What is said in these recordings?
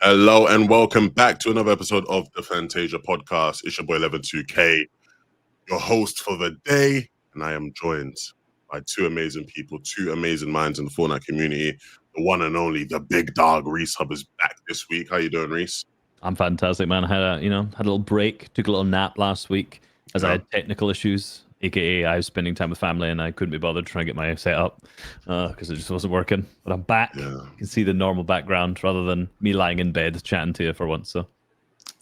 Hello and welcome back to another episode of the FNtasia podcast. It's your boy 112K, your host for the day, and I am joined by two amazing people, two amazing minds in the Fortnite community. The one and only, the big dog, Reese Hub is back this week. How you doing, Reese? I'm fantastic, man. I had a little break, took a little nap last week as I had technical issues, aka I was spending time with family and I couldn't be bothered trying to get my set up because it just wasn't working. But I'm back. Yeah. You can see the normal background rather than me lying in bed chatting to you for once. So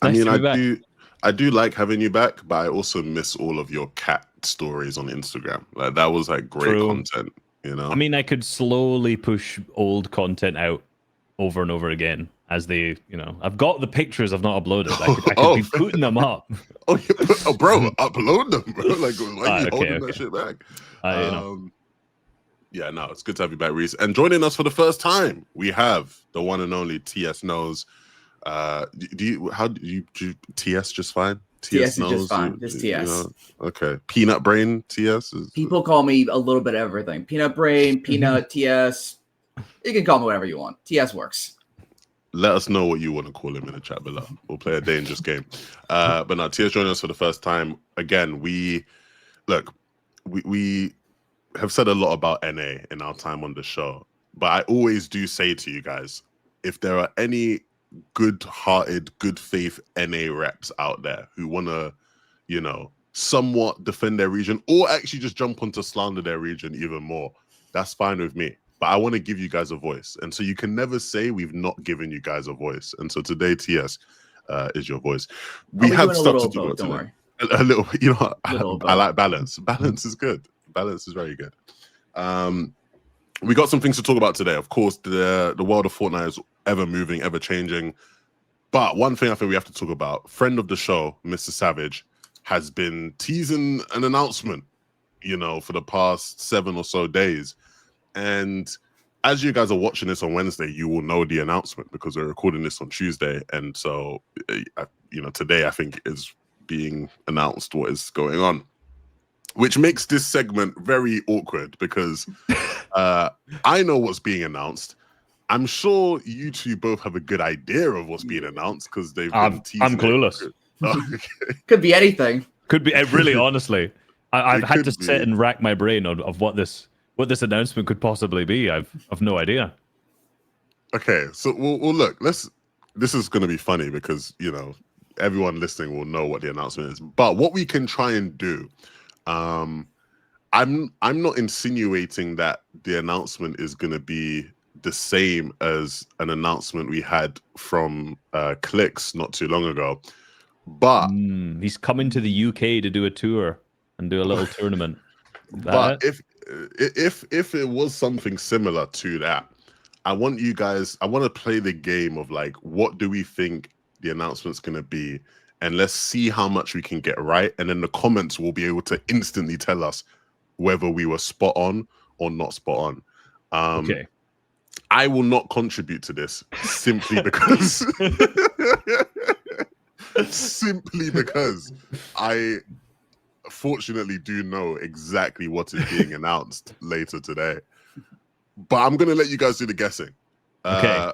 I nice mean, to be back. I do like having you back, but I also miss all of your cat stories on Instagram. Like that was like great content, you know. I mean, I could slowly push old content out over and over again as they, I've got the pictures I've not uploaded. I could be putting them up. Bro, upload them, bro. Like, why are you holding that shit back? Yeah, no, it's good to have you back, Reese. And joining us for the first time, we have the one and only TS Knows. Do you TS just fine? TS is just fine. Just TS. Okay. Peanut Brain TS is. People call me a little bit of everything. Peanut Brain, Peanut TS. You can call me whatever you want. TS works. Let us know what you want to call him in the chat below. We'll play a dangerous game. But now TS joining us for the first time. Again, we have said a lot about NA in our time on the show. But I always do say to you guys, if there are any good-hearted, good faith NA reps out there who want to, somewhat defend their region or actually just jump on to slander their region even more, that's fine with me. But I want to give you guys a voice. And so you can never say we've not given you guys a voice. And so today, TS is your voice. We have stuff to do today. A little, I like balance. Balance is good. Balance is very good. We got some things to talk about today. Of course, the world of Fortnite is ever moving, ever changing. But one thing I think we have to talk about, friend of the show, Mr. Savage, has been teasing an announcement, for the past 7 or so days. And as you guys are watching this on Wednesday, you will know the announcement because we're recording this on Tuesday. And so, today I think is being announced what is going on, which makes this segment very awkward because I know what's being announced. I'm sure you two both have a good idea of what's being announced because they've been teasing. I'm clueless. Could be anything. Could be really, honestly. I've had to sit and rack my brain of what this announcement could possibly be. I've no idea. Okay, so we'll look. This is going to be funny because everyone listening will know what the announcement is. But what we can try and do, I'm not insinuating that the announcement is going to be the same as an announcement we had from Clicks not too long ago. But he's coming to the UK to do a tour and do a little tournament. But if it was something similar to that, I want to play the game of like, what do we think the announcement's going to be? And let's see how much we can get right. And then the comments will be able to instantly tell us whether we were spot on or not spot on. Okay. I will not contribute to this simply because I fortunately do know exactly what is being announced later today. But I'm going to let you guys do the guessing. Okay.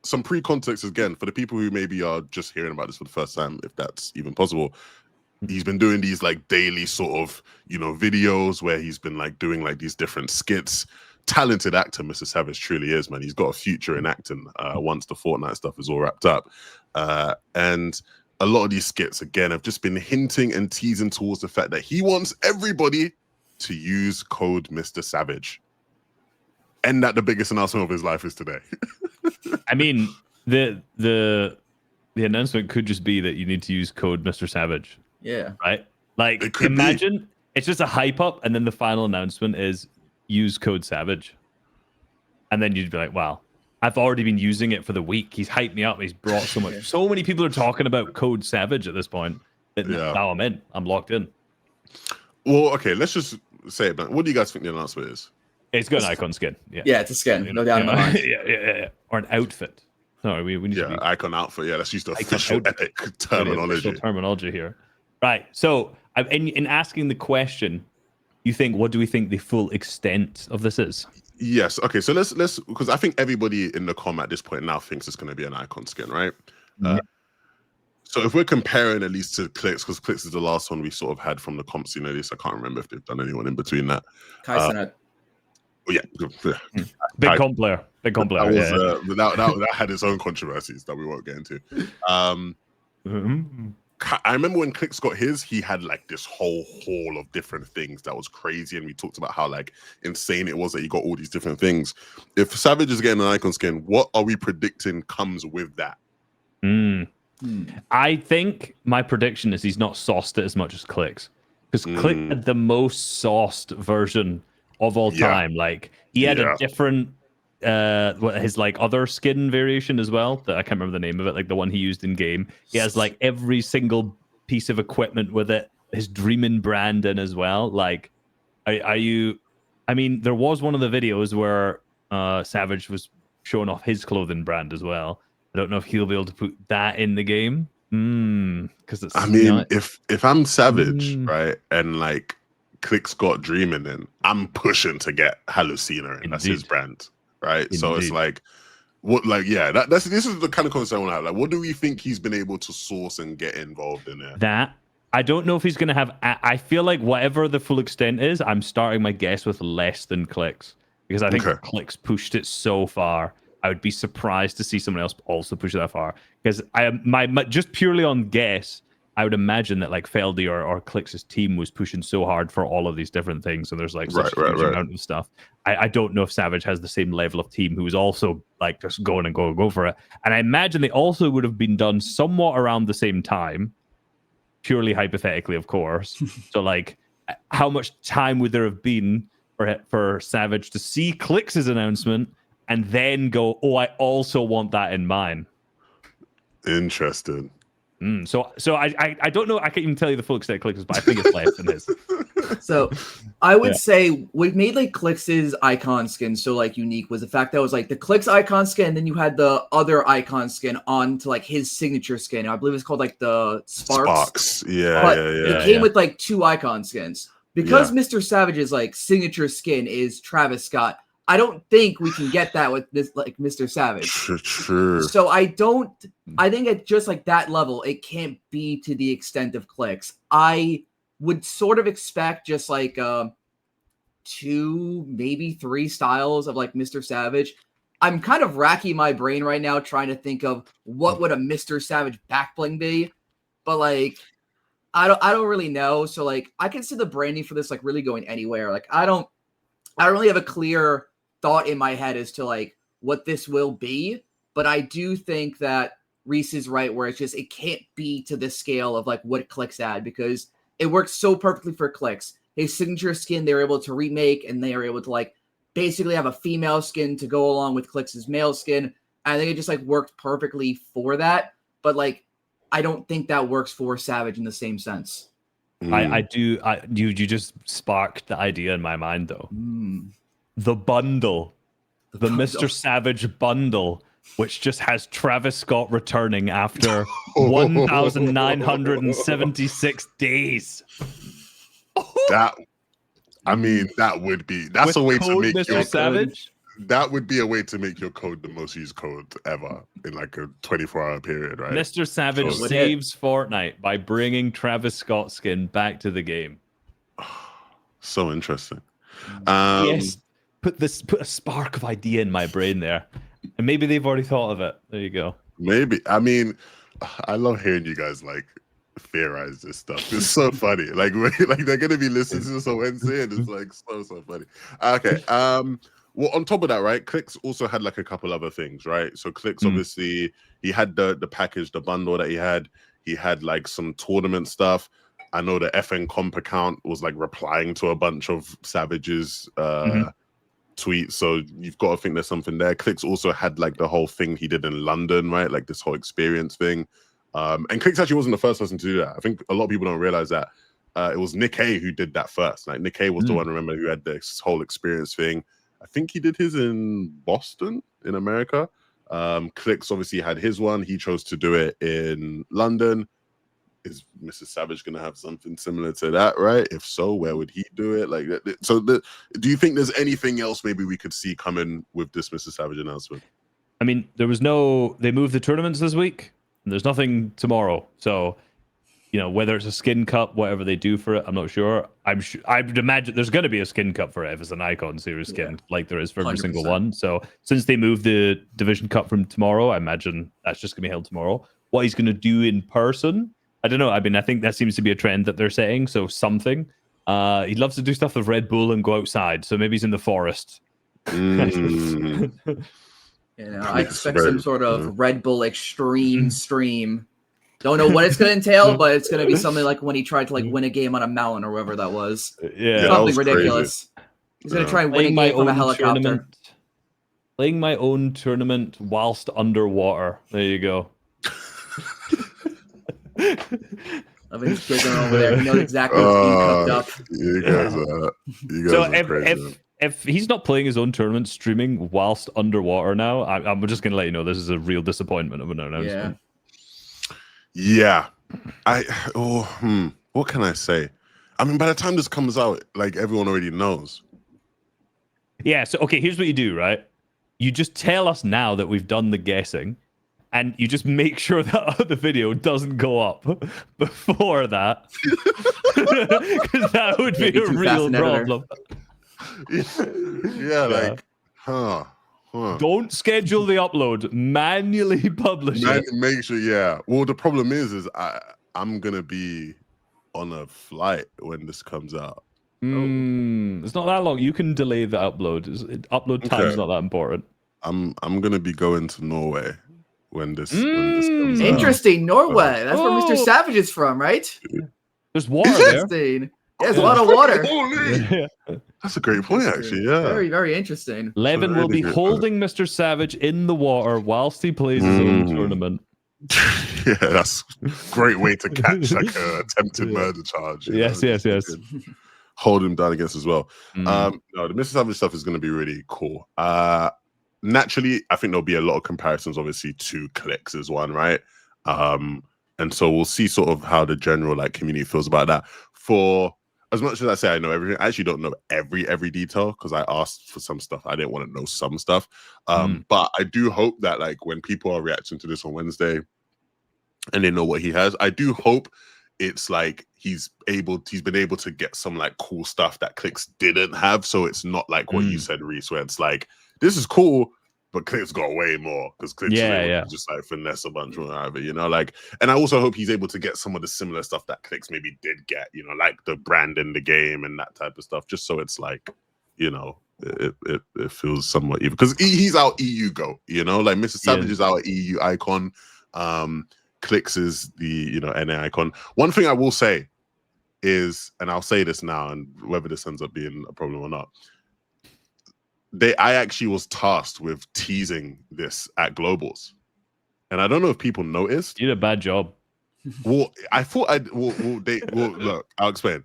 Some pre-context again for the people who maybe are just hearing about this for the first time, if that's even possible. He's been doing these like daily sort of, videos where he's been like doing like these different skits. Talented actor, Mr. Savage truly is, man. He's got a future in acting once the Fortnite stuff is all wrapped up. And a lot of these skits, again, have just been hinting and teasing towards the fact that he wants everybody to use code Mr. Savage. And that the biggest announcement of his life is today. I mean, the announcement could just be that you need to use code Mr. Savage. Yeah. Right? Like, imagine it's just a hype up, and then the final announcement is use code Savage. And then you'd be like, wow, I've already been using it for the week. He's hyped me up. He's brought so much. So many people are talking about code Savage at this point. Now I'm in. I'm locked in. Well, okay, let's just say it. What do you guys think the announcement is? It's got an icon skin. Yeah, it's a skin. No doubt in my mind. Yeah. Or an outfit. Sorry, we need to be... icon outfit. Yeah, let's use the official epic terminology. Terminology here. Right. So, in asking the question, what do we think the full extent of this is? Yes. Okay. So let's because I think everybody in the com at this point now thinks it's going to be an icon skin, right? Yeah. So if we're comparing at least to Clicks, because Clicks is the last one we sort of had from the comp scene, at least I can't remember if they've done anyone in between that. Kai Cenat. Yeah. Big comp player. Big comp player. That was that had its own controversies that we won't get into. I remember when Clicks got his, he had like this whole haul of different things that was crazy, and we talked about how like insane it was that he got all these different things. If Savage is getting an icon skin, what are we predicting comes with that? I think my prediction is he's not sauced it as much as Clicks, because Click had the most sauced version of all time. Like he had a different his like other skin variation as well that I can't remember the name of it, like the one he used in game. He has like every single piece of equipment with it, his Dreamin' brand in as well. Like are you, I mean, there was one of the videos where Savage was showing off his clothing brand as well. I don't know if he'll be able to put that in the game. Because it's, I mean, if I'm Savage, right, and like Click's got Dreamin' in, I'm pushing to get Hallucina in. That's his brand. Right. Indeed. So it's like, what, like, yeah, this is the kind of conversation I want to have. Like, what do we think he's been able to source and get involved in there? That I don't know if he's going to have. I feel like whatever the full extent is, I'm starting my guess with less than Clicks, because I think Clicks pushed it so far. I would be surprised to see someone else also push it that far, because my just purely on guess, I would imagine that like Feldy or Clicks' team was pushing so hard for all of these different things, and there's like such a huge amount of stuff. I don't know if Savage has the same level of team who is also like just going and go for it. And I imagine they also would have been done somewhat around the same time, purely hypothetically, of course. So like, how much time would there have been for Savage to see Clicks' announcement and then go, oh, I also want that in mine? Interesting. So I don't know. I can't even tell you the full extent of Clicks, but I think it's less than his. So I would say what made like Clicks' icon skin so like unique was the fact that it was like the Clicks icon skin, and then you had the other icon skin on to like his signature skin. I believe it's called like the Sparks. Yeah, It came with like two icon skins. Because Mr. Savage's like signature skin is Travis Scott, I don't think we can get that with this like Mr. Savage. True. So I think at just like that level, it can't be to the extent of Clicks. I would sort of expect just like 2, maybe 3 styles of like Mr. Savage. I'm kind of racking my brain right now trying to think of what would a Mr. Savage back bling be, but like I don't really know. So like I can see the branding for this like really going anywhere. Like I don't really have a clear thought in my head as to like what this will be, but I do think that Reese is right where it's just it can't be to the scale of like what Clicks had, because it works so perfectly for Clicks. His signature skin they were able to remake, and they were able to like basically have a female skin to go along with Clicks' male skin. I think it just like worked perfectly for that, but like I don't think that works for Savage in the same sense. I do. You just sparked the idea in my mind though. The bundle, the Mr. Savage bundle, which just has Travis Scott returning after 1,976 days. That, I mean, that would be, that's a way to make Mr. your Savage. That would be a way to make your code the most used code ever in like a 24-hour period, right? Mr. Savage saves Fortnite by bringing Travis Scott skin back to the game. So interesting. Yes. Put a spark of idea in my brain there, and maybe they've already thought of it. There you go. Maybe. I mean, I love hearing you guys like theorize this stuff. It's so funny. Like they're gonna be listening to this on Wednesday, and it's like so funny. Okay. Well, on top of that, right? Clicks also had like a couple other things, right? So Clicks obviously he had the package, the bundle that he had. He had like some tournament stuff. I know the FN comp account was like replying to a bunch of Savage's tweets, so you've got to think there's something there. Clicks also had like the whole thing he did in London, right? Like this whole experience thing. And Clicks actually wasn't the first person to do that. I think a lot of people don't realize that it was Nick A who did that first. Like Nick A was the one, remember, who had this whole experience thing. I think he did his in Boston, in America. Clicks obviously had his one. He chose to do it in London. is Mr. Savage gonna have something similar to that, right? If so, where would he do it? Like, do you think there's anything else maybe we could see coming with this Mr. Savage announcement? I mean, they moved the tournaments this week, and there's nothing tomorrow. So, you know, whether it's a skin cup, whatever they do for it, I'm not sure. I would imagine there's going to be a skin cup for it if it's an Icon Series skin, like there is for every 100%. single one. So, since they moved the Division Cup from tomorrow, I imagine that's just going to be held tomorrow. What he's going to do in person, I don't know. I mean, I think that seems to be a trend that they're setting. So, something. He loves to do stuff with Red Bull and go outside. So, maybe he's in the forest. You know, I expect some sort of Red Bull extreme stream. Don't know what it's going to entail, but it's going to be something like when he tried to like win a game on a mountain or whatever that was. Yeah, something ridiculous. Crazy. He's going to try and win a game from a helicopter. Playing my own tournament whilst underwater. There you go. I mean, he's giggling over there. He knows exactly what's being cooked up. You guys are crazy. If he's not playing his own tournament, streaming whilst underwater now, I'm just going to let you know this is a real disappointment of an announcement. Yeah. What can I say? I mean, by the time this comes out, like everyone already knows. Yeah. So, okay, here's what you do, right? You just tell us now that we've done the guessing, and you just make sure that the video doesn't go up before that. Because that would be a real problem. Yeah. Don't schedule the upload. Manually publish it. Make sure, yeah. Well, the problem is I'm gonna be on a flight when this comes out. It's not that long. You can delay the upload. Upload time's not that important. I'm gonna be going to Norway when this comes out. Interesting, Norway. That's where Mr. Savage is from, right? There's water there. Interesting. There's a lot of water. That's a great point, actually. Yeah. Very, very interesting. Levin will be holding Mr. Savage in the water whilst he plays his own tournament. Yeah, that's a great way to catch like a attempted murder charge. Yes. Hold him down against as well. No, the Mr. Savage stuff is going to be really cool. Naturally, I think there'll be a lot of comparisons, obviously, to Clicks as one, right? And so we'll see sort of how the general like community feels about that. For as much as I say I know everything, I actually don't know every detail because I asked for some stuff. I didn't want to know some stuff. But I do hope that like when people are reacting to this on Wednesday and they know what he has, I do hope it's like he's been able to get some like cool stuff that Clicks didn't have. So it's not like what you said, Reese, where it's like, this is cool, but Clicks got way more because Clicks just like finesse a bunch or whatever, you know, like. And I also hope he's able to get some of the similar stuff that Clicks maybe did get, you know, like the brand in the game and that type of stuff, just so it's like, you know, it feels somewhat even because he's our EU GOAT, you know, like Mr. Savage is our EU icon. Clicks is the, you know, NA icon. One thing I will say is, and I'll say this now, and whether this ends up being a problem or not, I actually was tasked with teasing this at Globals, and I don't know if people noticed. You did a bad job. Well, I thought look, I'll explain.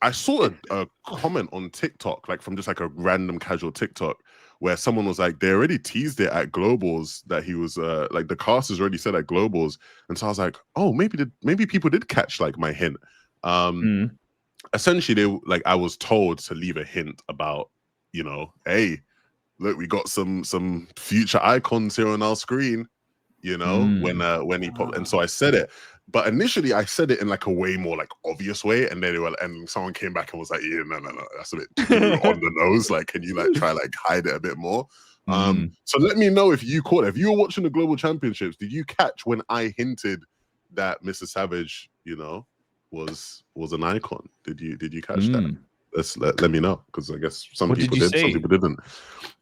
I saw a comment on TikTok, like from just like a random casual TikTok, where someone was like, they already teased it at Globals that he was like the casters already said at Globals, and so I was like, oh, maybe people did catch like my hint. Essentially, I was told to leave a hint about, you know, hey, look, we got some future icons here on our screen, you know, when he popped. And so I said it. But initially I said it in like a way more like obvious way. And then someone came back and was like, yeah, no, that's a bit too on the nose. Like, can you like try like hide it a bit more? So let me know if you caught it. If you were watching the Global Championships, did you catch when I hinted that Mr. Savage, you know, was an icon? Did you catch that? Let me know, because I guess some people did, some people didn't.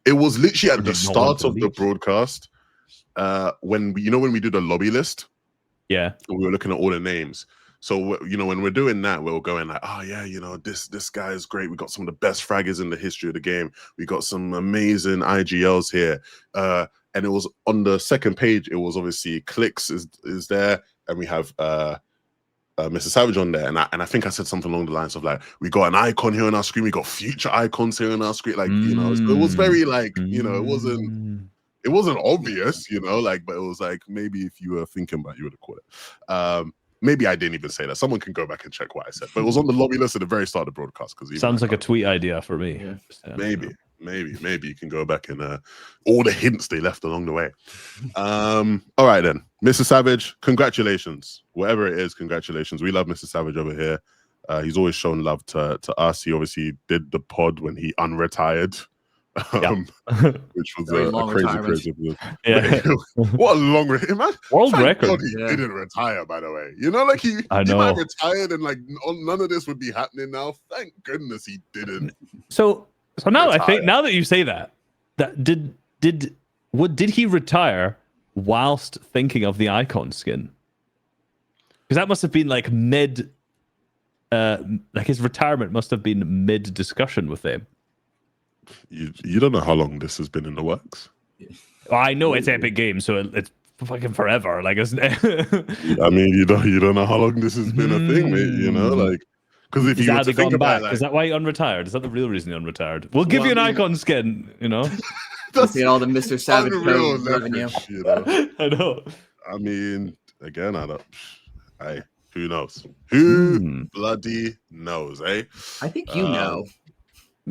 It was literally at the start of the broadcast, when we did the lobby list. Yeah, we were looking at all the names. So you know, when we're doing that, we're going like, oh yeah, you know, this guy is great. We got some of the best fraggers in the history of the game. We got some amazing IGLs here. And it was on the second page. It was obviously Clicks is there, and we have Mr. Savage on there, and I think I said something along the lines of like, we got an icon here on our screen, we got future icons here on our screen, like, you know, so it was very like, you know, it wasn't obvious, you know, like, but it was like, maybe if you were thinking about it, you would have caught it. Maybe I didn't even say that. Someone can go back and check what I said. But it was on the lobby list at the very start of the broadcast. Because sounds like a tweet idea for me. Yeah. Maybe you can go back and all the hints they left along the way. All right then, Mr. Savage, congratulations. Whatever it is, congratulations. We love Mr. Savage over here. He's always shown love to us. He obviously did the pod when he unretired. Which was a crazy. Yeah. What a long world record. God he didn't retire, by the way. You know, like he might have retired and like none of this would be happening now. Thank goodness he didn't. So now retire. I think now that you say that did he retire whilst thinking of the icon skin? Because that must have been like mid like his retirement must have been mid discussion with them. You don't know how long this has been in the works. Well, I know it's Epic Games, so it's fucking forever. Like, isn't it? I mean, you don't know how long this has been a thing, mate. You know, like because if you were to think about it, is that why he unretired? Is that the real reason he unretired? We'll give you an icon skin. You know, that's all the Mr. Savage revenue. You know? I know. I mean, again, who knows? Who bloody knows, eh? I think you know.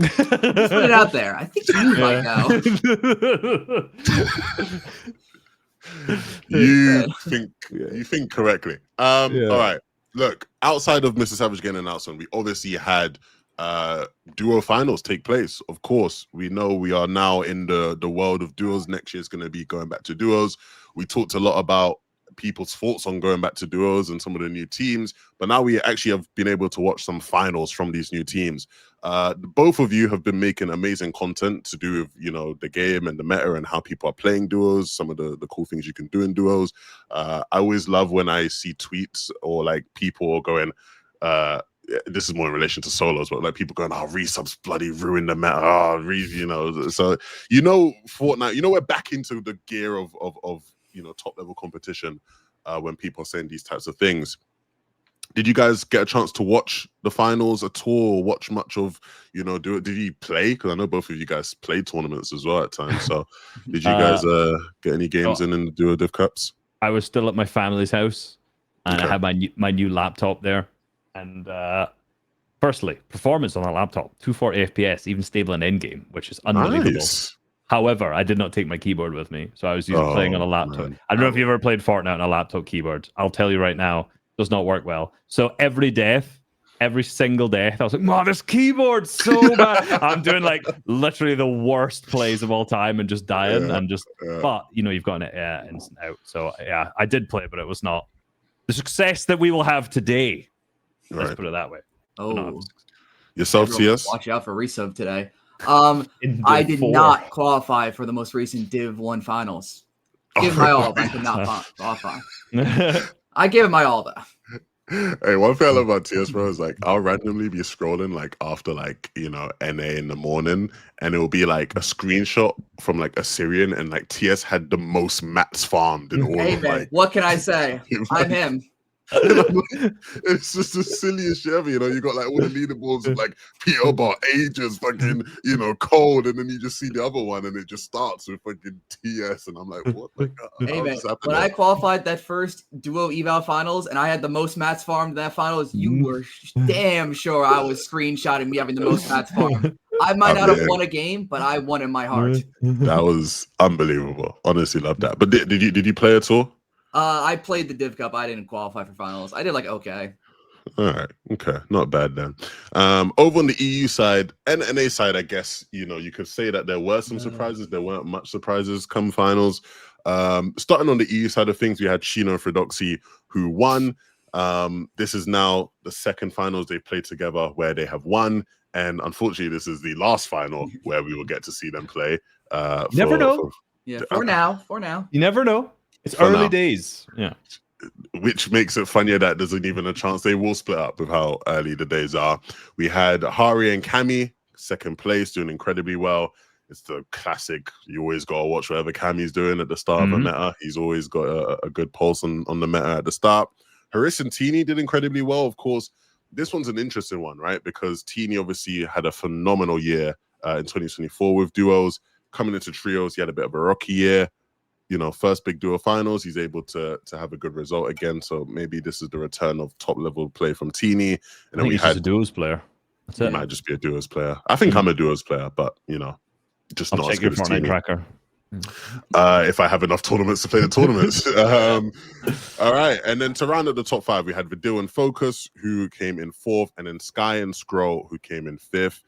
Let's put it out there. I think you might know. You think correctly. All right. Look, outside of Mr. Savage getting an announcement, we obviously had duo finals take place. Of course, we know we are now in the world of duos. Next year is going to be going back to duos. We talked a lot about people's thoughts on going back to duos and some of the new teams, but now we actually have been able to watch some finals from these new teams. Both of you have been making amazing content to do with, you know, the game and the meta and how people are playing duos, some of the cool things you can do in duos. I always love when I see tweets or like people going, this is more in relation to solos, but like people going, resubs bloody ruined the meta. You know, so you know, Fortnite, you know, we're back into the gear of you know, top level competition when people are saying these types of things. Did you guys get a chance to watch the finals at all, or watch much of, you know, did you play? Because I know both of you guys played tournaments as well at times. So did you guys get any games in the Duo Div Cups? I was still at my family's house and I had my new laptop there. And firstly, performance on that laptop, 240 FPS, even stable in endgame, which is unbelievable. Nice. However, I did not take my keyboard with me, so I was playing on a laptop. Man. I don't know if you've ever played Fortnite on a laptop keyboard. I'll tell you right now, it does not work well. So every single death, I was like, "Man, this keyboard's so bad." I'm doing like literally the worst plays of all time and just dying and just. But you know, you've got an instant out. So yeah, I did play, but it was not the success that we will have today. Let's put it that way. Oh, yourself, TS? Watch out for resub today. I did not qualify for the most recent Div 1 finals. Give my all, but I could not qualify. I gave it my all, though. Hey, one thing I love about TS, bro, is like I'll randomly be scrolling like after like, you know, NA in the morning, and it will be like a screenshot from like Assyrian, and like TS had the most mats farmed in all of like. What can I say? I'm him. It's just the silliest shit ever, you know. You got like all the leaderboards of like Peter Bar, Ages, fucking, you know, Cold, and then you just see the other one, and it just starts with fucking TS, and I'm like, what? Like, hey man, when I qualified that first duo eval finals, and I had the most mats farmed in that finals, you were damn sure I was screenshotting me having the most mats farmed. I might not have won a game, but I won in my heart. That was unbelievable. Honestly, love that. But did you play at all? I played the Div Cup. I didn't qualify for finals. I did like okay. All right. Okay. Not bad then. Over on the EU side and NA side, I guess, you know, you could say that there were some surprises. There weren't much surprises come finals. Starting on the EU side of things, we had Shino and Fredoxy who won. This is now the second finals they've played together where they have won. And unfortunately, this is the last final where we will get to see them play. Never know. For now. You never know. It's early days. Yeah. Which makes it funnier that there's even a chance they will split up with how early the days are. We had Hari and Cammy, second place, doing incredibly well. It's the classic, you always got to watch whatever Cammy's doing at the start of a meta. He's always got a good pulse on the meta at the start. Haris and Teeny did incredibly well. Of course, this one's an interesting one, right? Because Teeny obviously had a phenomenal year in 2024 with duos. Coming into trios, he had a bit of a rocky year. first big duo finals. He's able to have a good result again. So maybe this is the return of top level play from Teeny. And then he's just a duos player. That's it. He might just be a duos player. I think I'm a duos player, but just I'll not check as good your as Fortnite Teeny. tracker. If I have enough tournaments to play the tournaments. All right. And then to round up the top 5, we had Vidil and Focus, who came in 4th, and then Sky and Scroll, who came in 5th.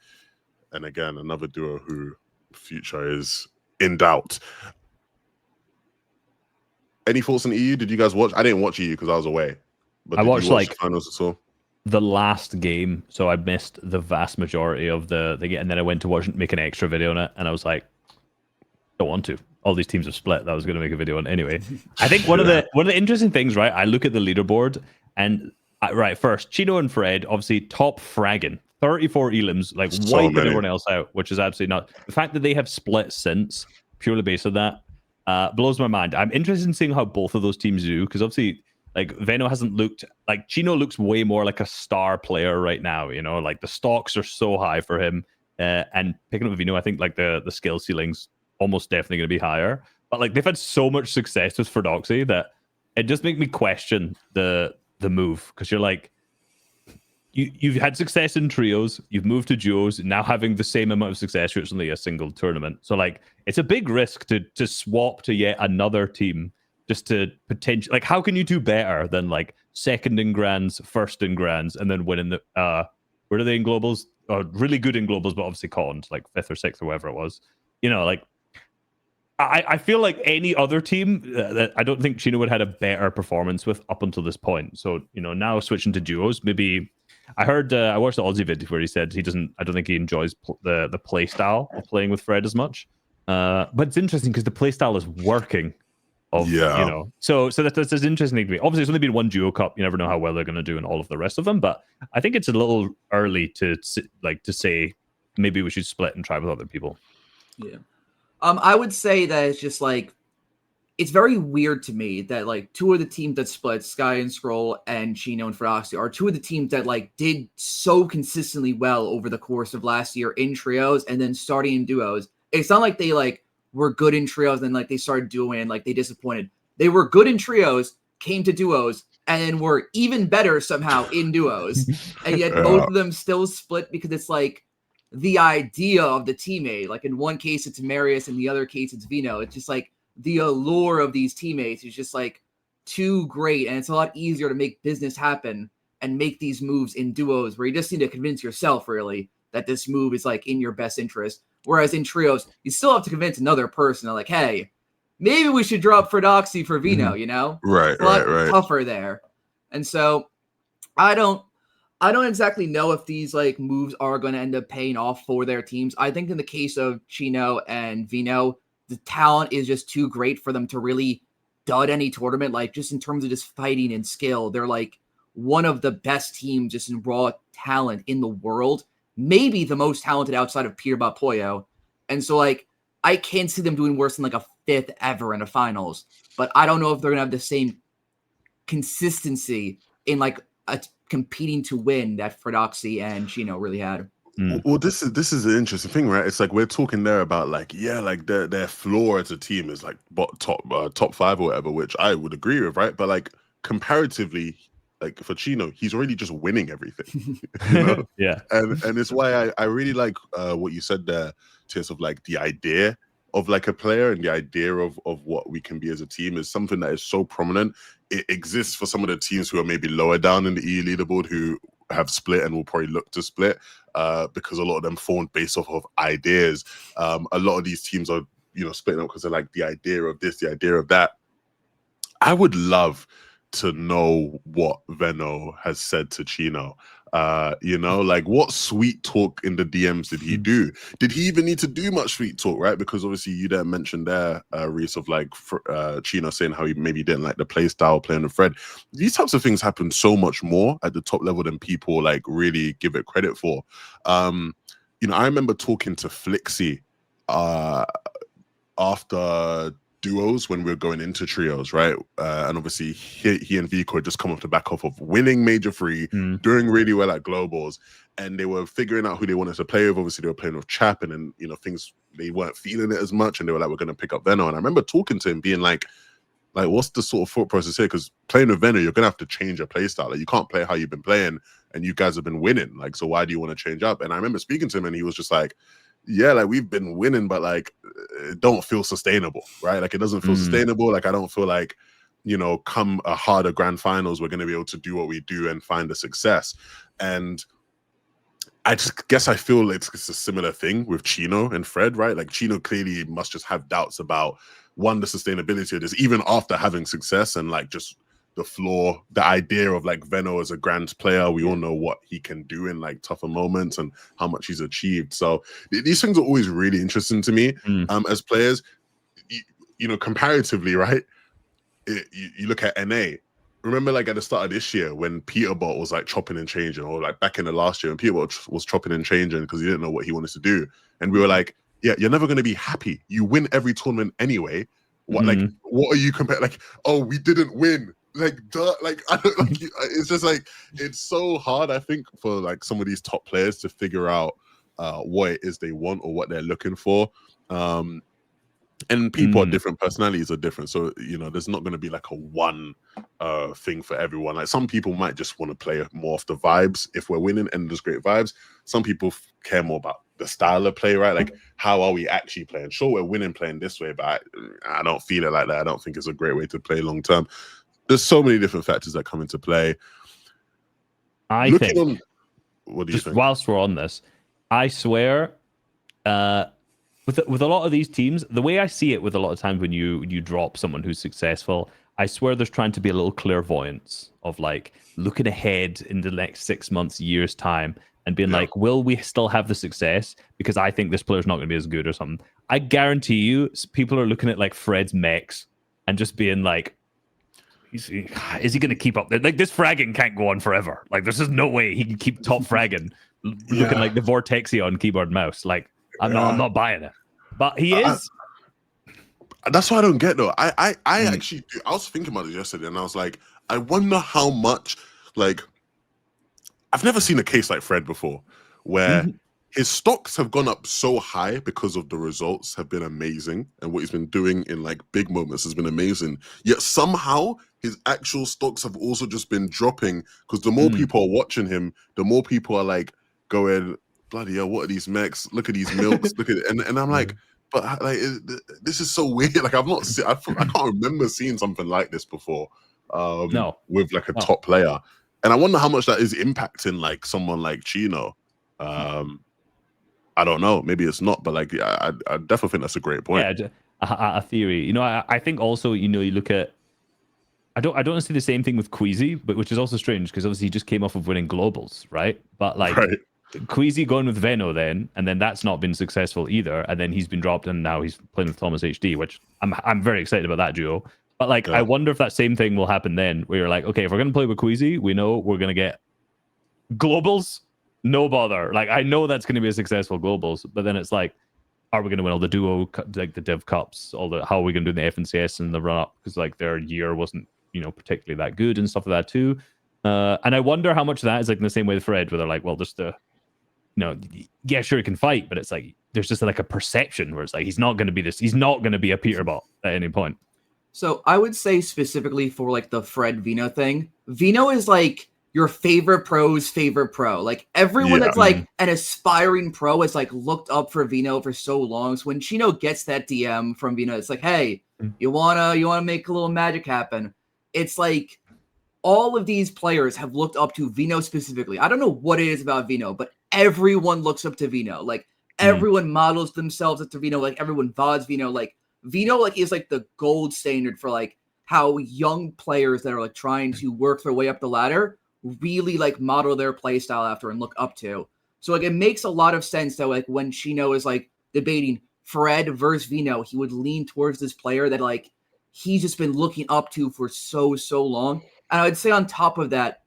And again, another duo who future is in doubt. Any thoughts on EU? Did you guys watch? I didn't watch EU because I was away. But I watched you watch the finals at all? The last game, so I missed the vast majority of the game, and then I went to make an extra video on it, and I was like, don't want to. All these teams have split. That I was going to make a video on anyway. I think one of the interesting things, right? I look at the leaderboard, and first, Chino and Fred, obviously top fragging, 34 elims, like wiping everyone else out, which is absolutely not. The fact that they have split since, purely based on that, blows my mind. I'm interested in seeing how both of those teams do, because obviously, like Veno hasn't looked like Chino looks way more like a star player right now. Like the stocks are so high for him, and picking up Veno, I think like the skill ceiling's almost definitely going to be higher. But like they've had so much success with FNtasia that it just makes me question the move, because you're like, you've had success in trios, you've moved to duos, now having the same amount of success, it's only a single tournament. So like it's a big risk to swap to yet another team just to potentially, like, how can you do better than like second in grands, first in grands, and then winning the where are they in globals? Really good in globals, but obviously conned like 5th or 6th or whatever it was. Like I feel like any other team that I don't think Chino would have had a better performance with up until this point. So now switching to duos, maybe I heard I watched the Aussie video where he said I don't think he enjoys the play style of playing with Fred as much. But it's interesting because the play style is working. So that's interesting to me. Obviously, it's only been one duo cup. You never know how well they're going to do in all of the rest of them. But I think it's a little early to say maybe we should split and try with other people. Yeah. I would say that it's just like, it's very weird to me that like 2 of the teams that split, Sky and Scroll and Chino and FNtasia, are 2 of the teams that like did so consistently well over the course of last year in trios, and then starting in duos. It's not like they like were good in trios and like they started duoing and like they disappointed. They were good in trios, came to duos, and then were even better somehow in duos. And yet both of them still split because it's like the idea of the teammate. Like in one case it's Marius, in the other case it's Veno. It's just like the allure of these teammates is just like too great, and it's a lot easier to make business happen and make these moves in duos where you just need to convince yourself really that this move is like in your best interest. Whereas in trios, you still have to convince another person that like, hey, maybe we should drop FNtasia for Veno, Right, it's a lot tougher there. And so I don't exactly know if these like moves are going to end up paying off for their teams. I think in the case of Chino and Veno, the talent is just too great for them to really dud any tournament. Like just in terms of just fighting and skill, they're like one of the best teams just in raw talent in the world. Maybe the most talented outside of Peterbot Poyo. And so like I can't see them doing worse than like a 5th ever in a finals. But I don't know if they're gonna have the same consistency in like a competing to win that FNtasia and Chino really had. Well, this is an interesting thing, right? It's like we're talking there about like, like their floor as a team is like top 5 or whatever, which I would agree with, right? But like comparatively, like for Chino, he's already just winning everything. Yeah. And it's why I really like what you said there, Tis, of like the idea of like a player and the idea of what we can be as a team is something that is so prominent. It exists for some of the teams who are maybe lower down in the EU leaderboard who have split and will probably look to split because a lot of them formed based off of ideas. A lot of these teams are, splitting up because they're like the idea of this, the idea of that. I would love to know what Veno has said to Chino. Like what sweet talk in the DMs did he do? Did he even need to do much sweet talk, right? Because obviously you there mentioned there, Reese, of like Chino saying how he maybe didn't like the play style playing with Fred. These types of things happen so much more at the top level than people like really give it credit for. I remember talking to Flixie after duos when we were going into trios, right? And obviously he and Vico had just come off the back off of winning Major 3, doing really well at Globals, and they were figuring out who they wanted to play with. Obviously, they were playing with Chap, and then, you know, things, they weren't feeling it as much, and they were like, we're going to pick up Veno. And I remember talking to him being like, what's the sort of thought process here? Because playing with Veno, you're going to have to change your play style. Like, you can't play how you've been playing, and you guys have been winning. Like, so why do you want to change up? And I remember speaking to him, and he was just like, yeah, like, we've been winning, but like, it don't feel sustainable, right? Like, it doesn't feel sustainable. Like, I don't feel like, you know, come a harder grand finals, we're going to be able to do what we do and find the success. And I just guess I feel it's a similar thing with Chino and Fred, right? Like, Chino clearly must just have doubts about, one, the sustainability of this, even after having success, and like just the floor, the idea of like Veno as a grand player. We all know what he can do in like tougher moments and how much he's achieved. So these things are always really interesting to me as players. You know, comparatively, right? You look at NA. Remember, like, at the start of this year when Peterbot was like chopping and changing, or like back in the last year when Peterbot was chopping and changing because he didn't know what he wanted to do, and we were like, yeah, you're never going to be happy. You win every tournament anyway. What like, what are you comparing? Like, oh, we didn't win. Like, duh, like, I don't, like, it's just like, it's so hard, I think, for like some of these top players to figure out what it is they want or what they're looking for. And people are different, personalities are different. So, you know, there's not going to be like a one thing for everyone. Like, some people might just want to play more off the vibes if we're winning and there's great vibes. Some people care more about the style of play, right? Like, how are we actually playing? Sure, we're winning playing this way, but I don't feel it like that. I don't think it's a great way to play long term. There's so many different factors that come into play. I think, what do you think? Whilst we're on this, I swear, with a lot of these teams, the way I see it with a lot of times when you drop someone who's successful, I swear there's trying to be a little clairvoyance of like looking ahead in the next 6 months, years time, and being like, will we still have the success? Because I think this player's not going to be as good or something. I guarantee you, people are looking at like Fred's mechs and just being like, is he going to keep up? Like, this fragging can't go on forever. Like, there's just no way he can keep top fragging looking like the Vortexia on keyboard and mouse. Like, I'm not buying it. But he is. That's what I don't get, though. I actually do. I was thinking about it yesterday, and I was like, I wonder how much, like, I've never seen a case like Fred before, where his stocks have gone up so high because of the results have been amazing, and what he's been doing in like big moments has been amazing. Yet somehow his actual stocks have also just been dropping, because the more people are watching him, the more people are like going, bloody hell, what are these mechs? Look at these milks. Look at it. And I'm like, but like, this is so weird. Like, I can't remember seeing something like this before. With like a top player. And I wonder how much that is impacting like someone like Chino. I don't know. Maybe it's not, but like, I definitely think that's a great point. Yeah, a theory. You know, I think also, you know, you look at, I don't see the same thing with Queasy, but which is also strange because obviously he just came off of winning globals, right? But like, Queasy going with Veno then, and then that's not been successful either, and then he's been dropped, and now he's playing with Thomas HD, which I'm very excited about that duo. But like, I wonder if that same thing will happen then, where you're like, okay, if we're gonna play with Queasy, we know we're gonna get globals, no bother. Like, I know that's gonna be a successful globals, but then it's like, are we gonna win all the duo, like the Div Cups, how are we gonna do the FNCS and the run up? Because like their year wasn't, you know, particularly that good and stuff like that too. And I wonder how much of that is like in the same way with Fred, where they're like, well, there's the, you know, yeah, sure, he can fight, but it's like there's just like a perception where it's like he's not going to be a Peterbot at any point. So I would say specifically for like the Fred Veno thing, Veno is like your favorite pro's favorite pro. Like, everyone that's like an aspiring pro has like looked up for Veno for so long. So when Chino gets that DM from Veno, it's like, hey, you wanna make a little magic happen. It's like all of these players have looked up to Veno specifically. I don't know what it is about Veno, but everyone looks up to Veno. Like, everyone models themselves up to Veno. Like, everyone VODs Veno. Like, Veno like is like the gold standard for like how young players that are like trying to work their way up the ladder really like model their play style after and look up to. So like, it makes a lot of sense that like when Chino is like debating Fred versus Veno, he would lean towards this player that like he's just been looking up to for so long. And I would say on top of that,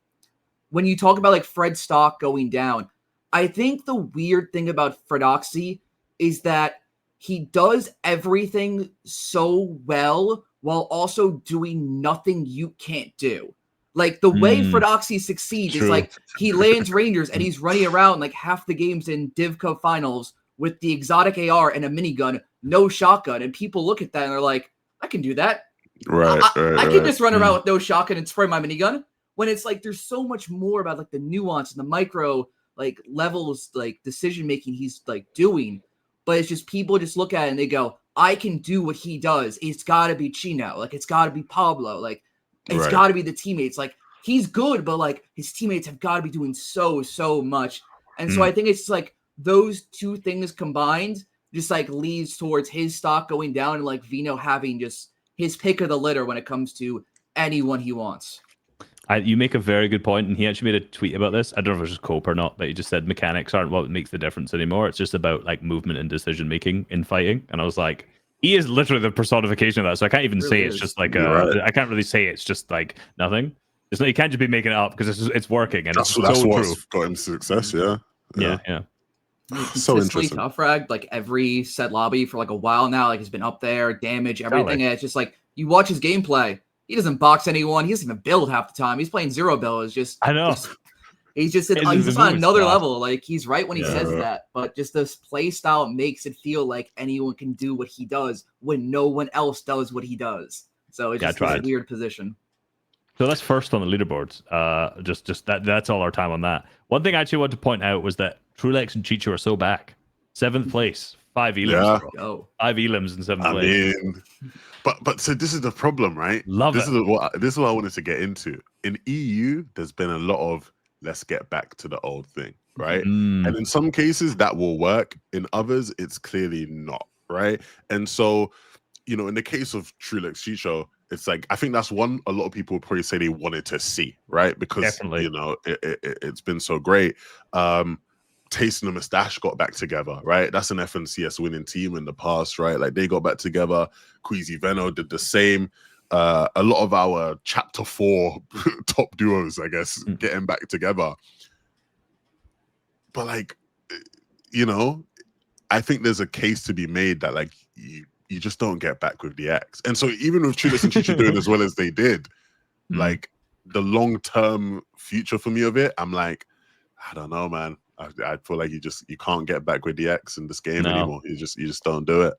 when you talk about like Fred's stock going down, I think the weird thing about Fredoxy is that he does everything so well while also doing nothing you can't do. Like the way FNtasia succeeds is like he lands Rangers and he's running around like half the games in Div Cup finals with the exotic AR and a minigun, no shotgun, and people look at that and they're like, I can do that. I can just run around with no shotgun and spray my minigun. When it's like there's so much more about like the nuance and the micro like levels, like decision making he's like doing, but it's just people just look at it and they go, I can do what he does. It's got to be Chino, like it's got to be Pablo, like it's got to be the teammates. Like he's good, but like his teammates have got to be doing so much. And so I think it's like those two things combined just like leads towards his stock going down and like Vino having just his pick of the litter when it comes to anyone he wants. You make a very good point, and he actually made a tweet about this. I don't know if it was just Cope or not, but he just said mechanics aren't what makes the difference anymore. It's just about like movement and decision making in fighting. And I was like, he is literally the personification of that. So I can't even say it's just like I can't really say it's just like nothing. It's like you can't just be making it up because it's working, and that's what's true. Got him success. Yeah. So interesting. Tough frag like every set lobby for like a while now. Like he's been up there, damage everything. And it's just like you watch his gameplay. He doesn't box anyone. He doesn't even build half the time. He's playing zero build. It's just I know. He's just on another level. Like he's right when he says that, but just this play style makes it feel like anyone can do what he does when no one else does what he does. So it's just a weird position. So that's first on the leaderboards. Just that's all our time on that. One thing I actually want to point out was that Trulex and Chicho are so back. 7th place, 5 elims. Yeah. 5 elims in 7th place. I mean, but so this is the problem, right? This is what I wanted to get into. In EU, there's been a lot of let's get back to the old thing, right? And in some cases that will work. In others, it's clearly not, right? And so, you know, in the case of Trulex Chicho, it's like I think that's one a lot of people would probably say they wanted to see, right? Because you know it's been so great. Taste and the Mustache got back together, right? That's an FNCS winning team in the past, right? Like they got back together. Queasy Veno did the same. A lot of our Chapter 4 top duos, I guess, getting back together. But like, you know, I think there's a case to be made that like you just don't get back with the X. And so even with Trulex and Chicho doing as well as they did, like the long-term future for me of it, I'm like, I don't know, man. I feel like you can't get back with the X in this game anymore. You just don't do it.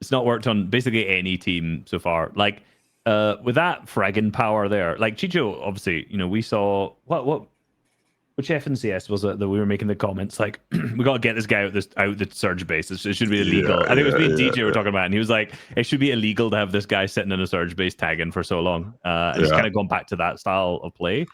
It's not worked on basically any team so far. Like with that fragging power there, like Chicho, obviously, you know, we saw which FNCS was it that we were making the comments like we got to get this guy out the surge base. It should be illegal. I think it was me and DJ were talking about it, and he was like, it should be illegal to have this guy sitting in a surge base tagging for so long. And he's kind of gone back to that style of play,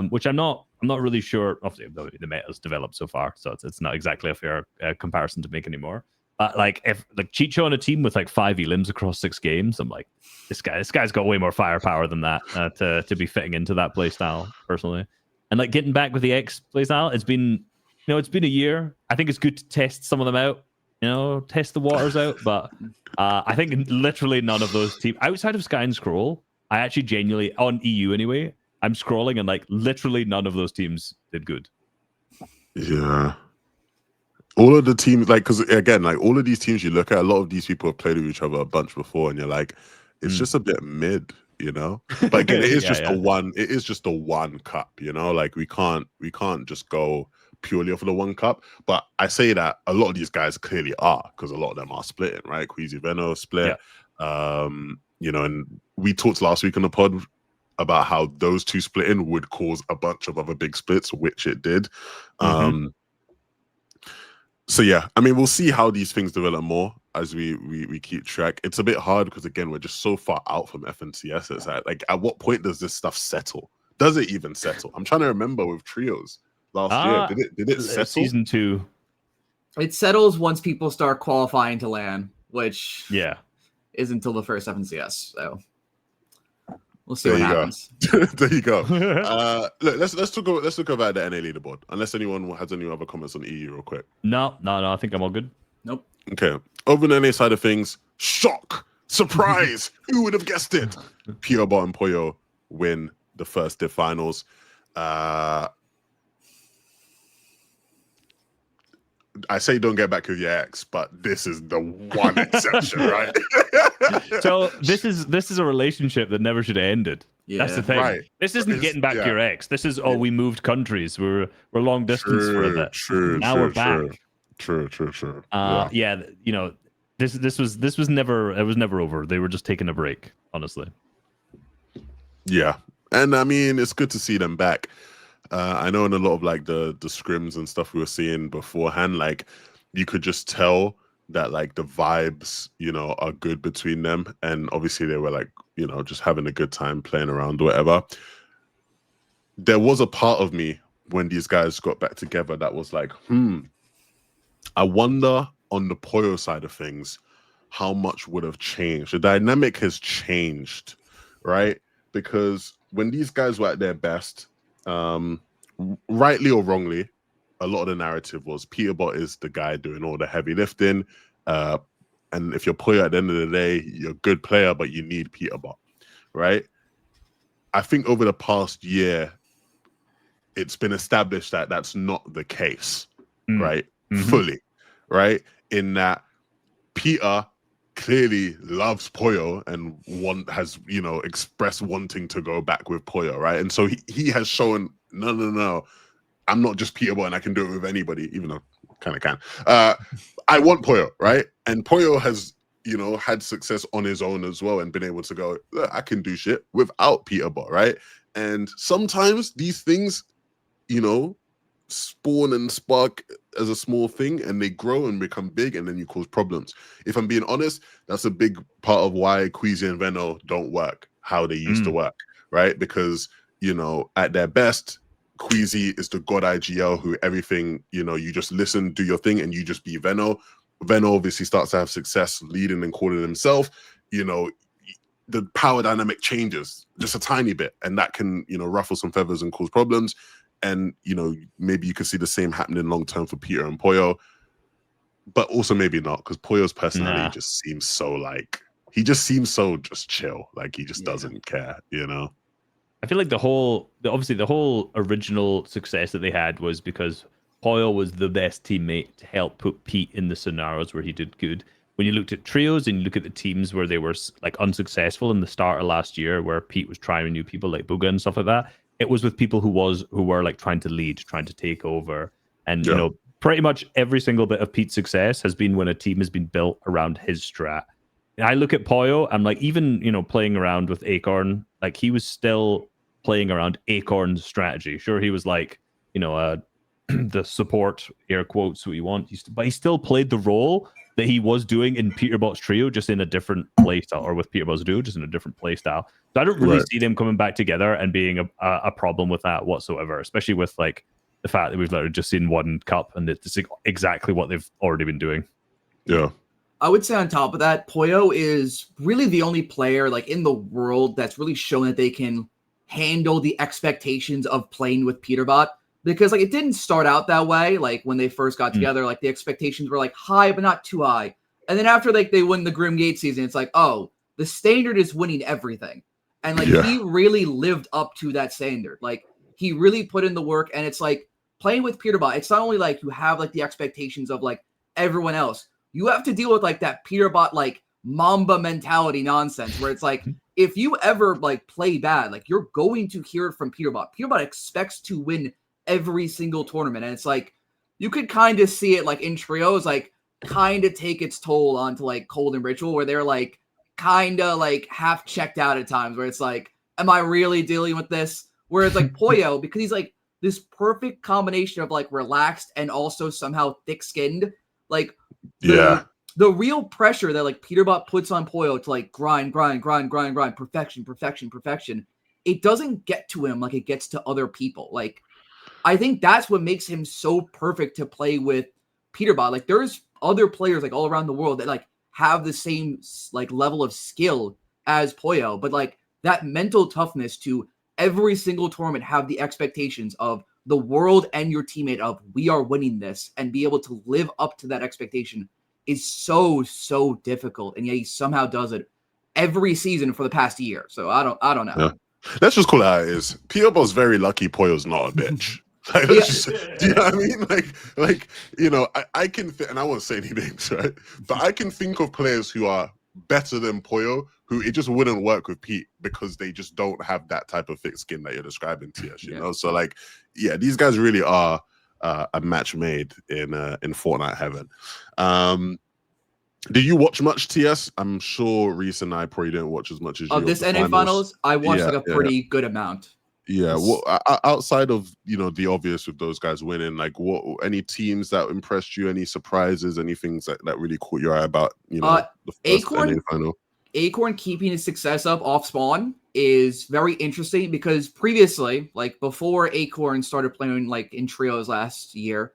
which I'm not really sure. Obviously, the meta's developed so far, so it's not exactly a fair comparison to make anymore. But like if like Chicho on a team with like 5 elims across 6 games, I'm like, this guy's got way more firepower than that to be fitting into that play style personally. And like getting back with the X playstyle, it's been a year. I think it's good to test some of them out, test the waters out. But I think literally none of those teams outside of Sky and Scroll, I actually genuinely on EU anyway, I'm scrolling and like literally none of those teams did good. Yeah. All of the teams, like, because again, like all of these teams you look at, a lot of these people have played with each other a bunch before, and you're like, it's just a bit mid. But again, it is just the one. It is just the one cup. Like we can't just go purely off of the one cup. But I say that a lot of these guys clearly are, because a lot of them are splitting, right? Queasy Veno split. And we talked last week on the pod about how those two splitting would cause a bunch of other big splits, which it did. So yeah, I mean, we'll see how these things develop more as we keep track. It's a bit hard because again, we're just so far out from FNCS. It's like at what point does this stuff settle? Does it even settle? I'm trying to remember with trios last year. Did it settle? Season 2. It settles once people start qualifying to LAN, which is until the first FNCS. So we'll see what happens. There you go. Look, let's talk about the NA leaderboard. Unless anyone has any other comments on EU real quick. No. I think I'm all good. Nope. Okay. Over the NA side of things, shock, surprise. Who would have guessed it? Purebot and Poyo win the first Div finals. I say don't get back with your ex, but this is the one exception, right? So this is a relationship that never should have ended. Yeah. That's the thing. Right. This isn't getting back to your ex. This is we moved countries. We're long distance for a bit. Now we're back. True. Yeah, you know, this was never over. They were just taking a break, honestly. Yeah, and I mean it's good to see them back. I know in a lot of like the scrims and stuff we were seeing beforehand, like you could just tell that like the vibes, you know, are good between them, and obviously they were like, you know, just having a good time playing around or whatever. There was a part of me when these guys got back together that was like, I wonder on the Poyo side of things, how much would have changed. The dynamic has changed, right? Because when these guys were at their best, rightly or wrongly, a lot of the narrative was Peterbot is the guy doing all the heavy lifting. And if you're Poyo at the end of the day, you're a good player, but you need Peterbot, right? I think over the past year, it's been established that that's not the case, right? Fully, right? In that Peter clearly loves Poyo and has, you know, expressed wanting to go back with Poyo, right? And so he has shown, no, I'm not just Peterbot and I can do it with anybody, even though I kind of can. I want Poyo, right? And Poyo has, you know, had success on his own as well and been able to go, look, I can do shit without Peterbot, right? And sometimes these things, you know, spawn and spark as a small thing and they grow and become big and then you cause problems. If I'm being honest, that's a big part of why Queasy and Venno don't work how they used to work, right? Because, you know, at their best, Queasy is the god IGL who everything, you know, you just listen, do your thing and you just be Venno. Venno obviously starts to have success leading and calling himself, you know, the power dynamic changes just a tiny bit and that can, you know, ruffle some feathers and cause problems. And, you know, maybe you could see the same happening long term for Peter and Poyo, but also maybe not because Poyo's personality just seems so like, he just seems so just chill. Like he just doesn't care, you know? I feel like obviously the whole original success that they had was because Poyo was the best teammate to help put Pete in the scenarios where he did good. When you looked at trios and you look at the teams where they were like unsuccessful in the start of last year, where Pete was trying new people like Booga and stuff like that, it was with people who were like trying to lead, trying to take over. And, you know, pretty much every single bit of Pete's success has been when a team has been built around his strat. And I look at Poyo, I'm like, even, you know, playing around with Acorn, like he was still playing around Acorn's strategy. Sure, he was like, you know, the support, air quotes, what you want, but he still played the role that he was doing in Peterbot's trio, just in a different playstyle, or with Peterbot's duo, just in a different playstyle. So I don't really see them coming back together and being a problem with that whatsoever, especially with like the fact that we've literally just seen one cup and it's exactly what they've already been doing. Yeah. I would say on top of that, Poyo is really the only player like in the world that's really shown that they can handle the expectations of playing with Peterbot. Because like it didn't start out that way. Like when they first got together, like the expectations were like high, but not too high. And then after like they win the Grimgate season, it's like, oh, the standard is winning everything. And like he really lived up to that standard. Like he really put in the work. And it's like playing with Peterbot, it's not only like you have like the expectations of like everyone else. You have to deal with like that Peterbot like Mamba mentality nonsense where it's like if you ever like play bad, like you're going to hear it from Peterbot. Peterbot expects to win every single tournament. And it's like, you could kind of see it like in trios, like kind of take its toll onto like Cold and Ritual where they're like kind of like half checked out at times where it's like, am I really dealing with this? Whereas like Poyo, because he's like this perfect combination of like relaxed and also somehow thick skinned, like the real pressure that like Peterbot puts on Poyo to like grind, perfection. It doesn't get to him like it gets to other people. Like, I think that's what makes him so perfect to play with Peterbot. Like there's other players like all around the world that like have the same like level of skill as Poyo, but like that mental toughness to every single tournament have the expectations of the world and your teammate of we are winning this and be able to live up to that expectation is so difficult. And yet he somehow does it every season for the past year. So I don't know. Yeah. Let's just call it how it is. Peterbot's very lucky Poyo's not a bitch. Like, do you know what I mean? Like you know, I can and I won't say any names, right? But I can think of players who are better than Poyo, who it just wouldn't work with Pete because they just don't have that type of thick skin that you're describing, TS. You know, so like, yeah, these guys really are a match made in Fortnite heaven. Did you watch much, TS? I'm sure Reese and I probably didn't watch as much as you. Of this NA finals, I watched like a pretty good amount. Yeah, well, outside of the obvious with those guys winning, like any teams that impressed you, any surprises, any things that really caught your eye about the first NA final? Acorn keeping his success up off spawn is very interesting because previously, like before Acorn started playing like in trios last year,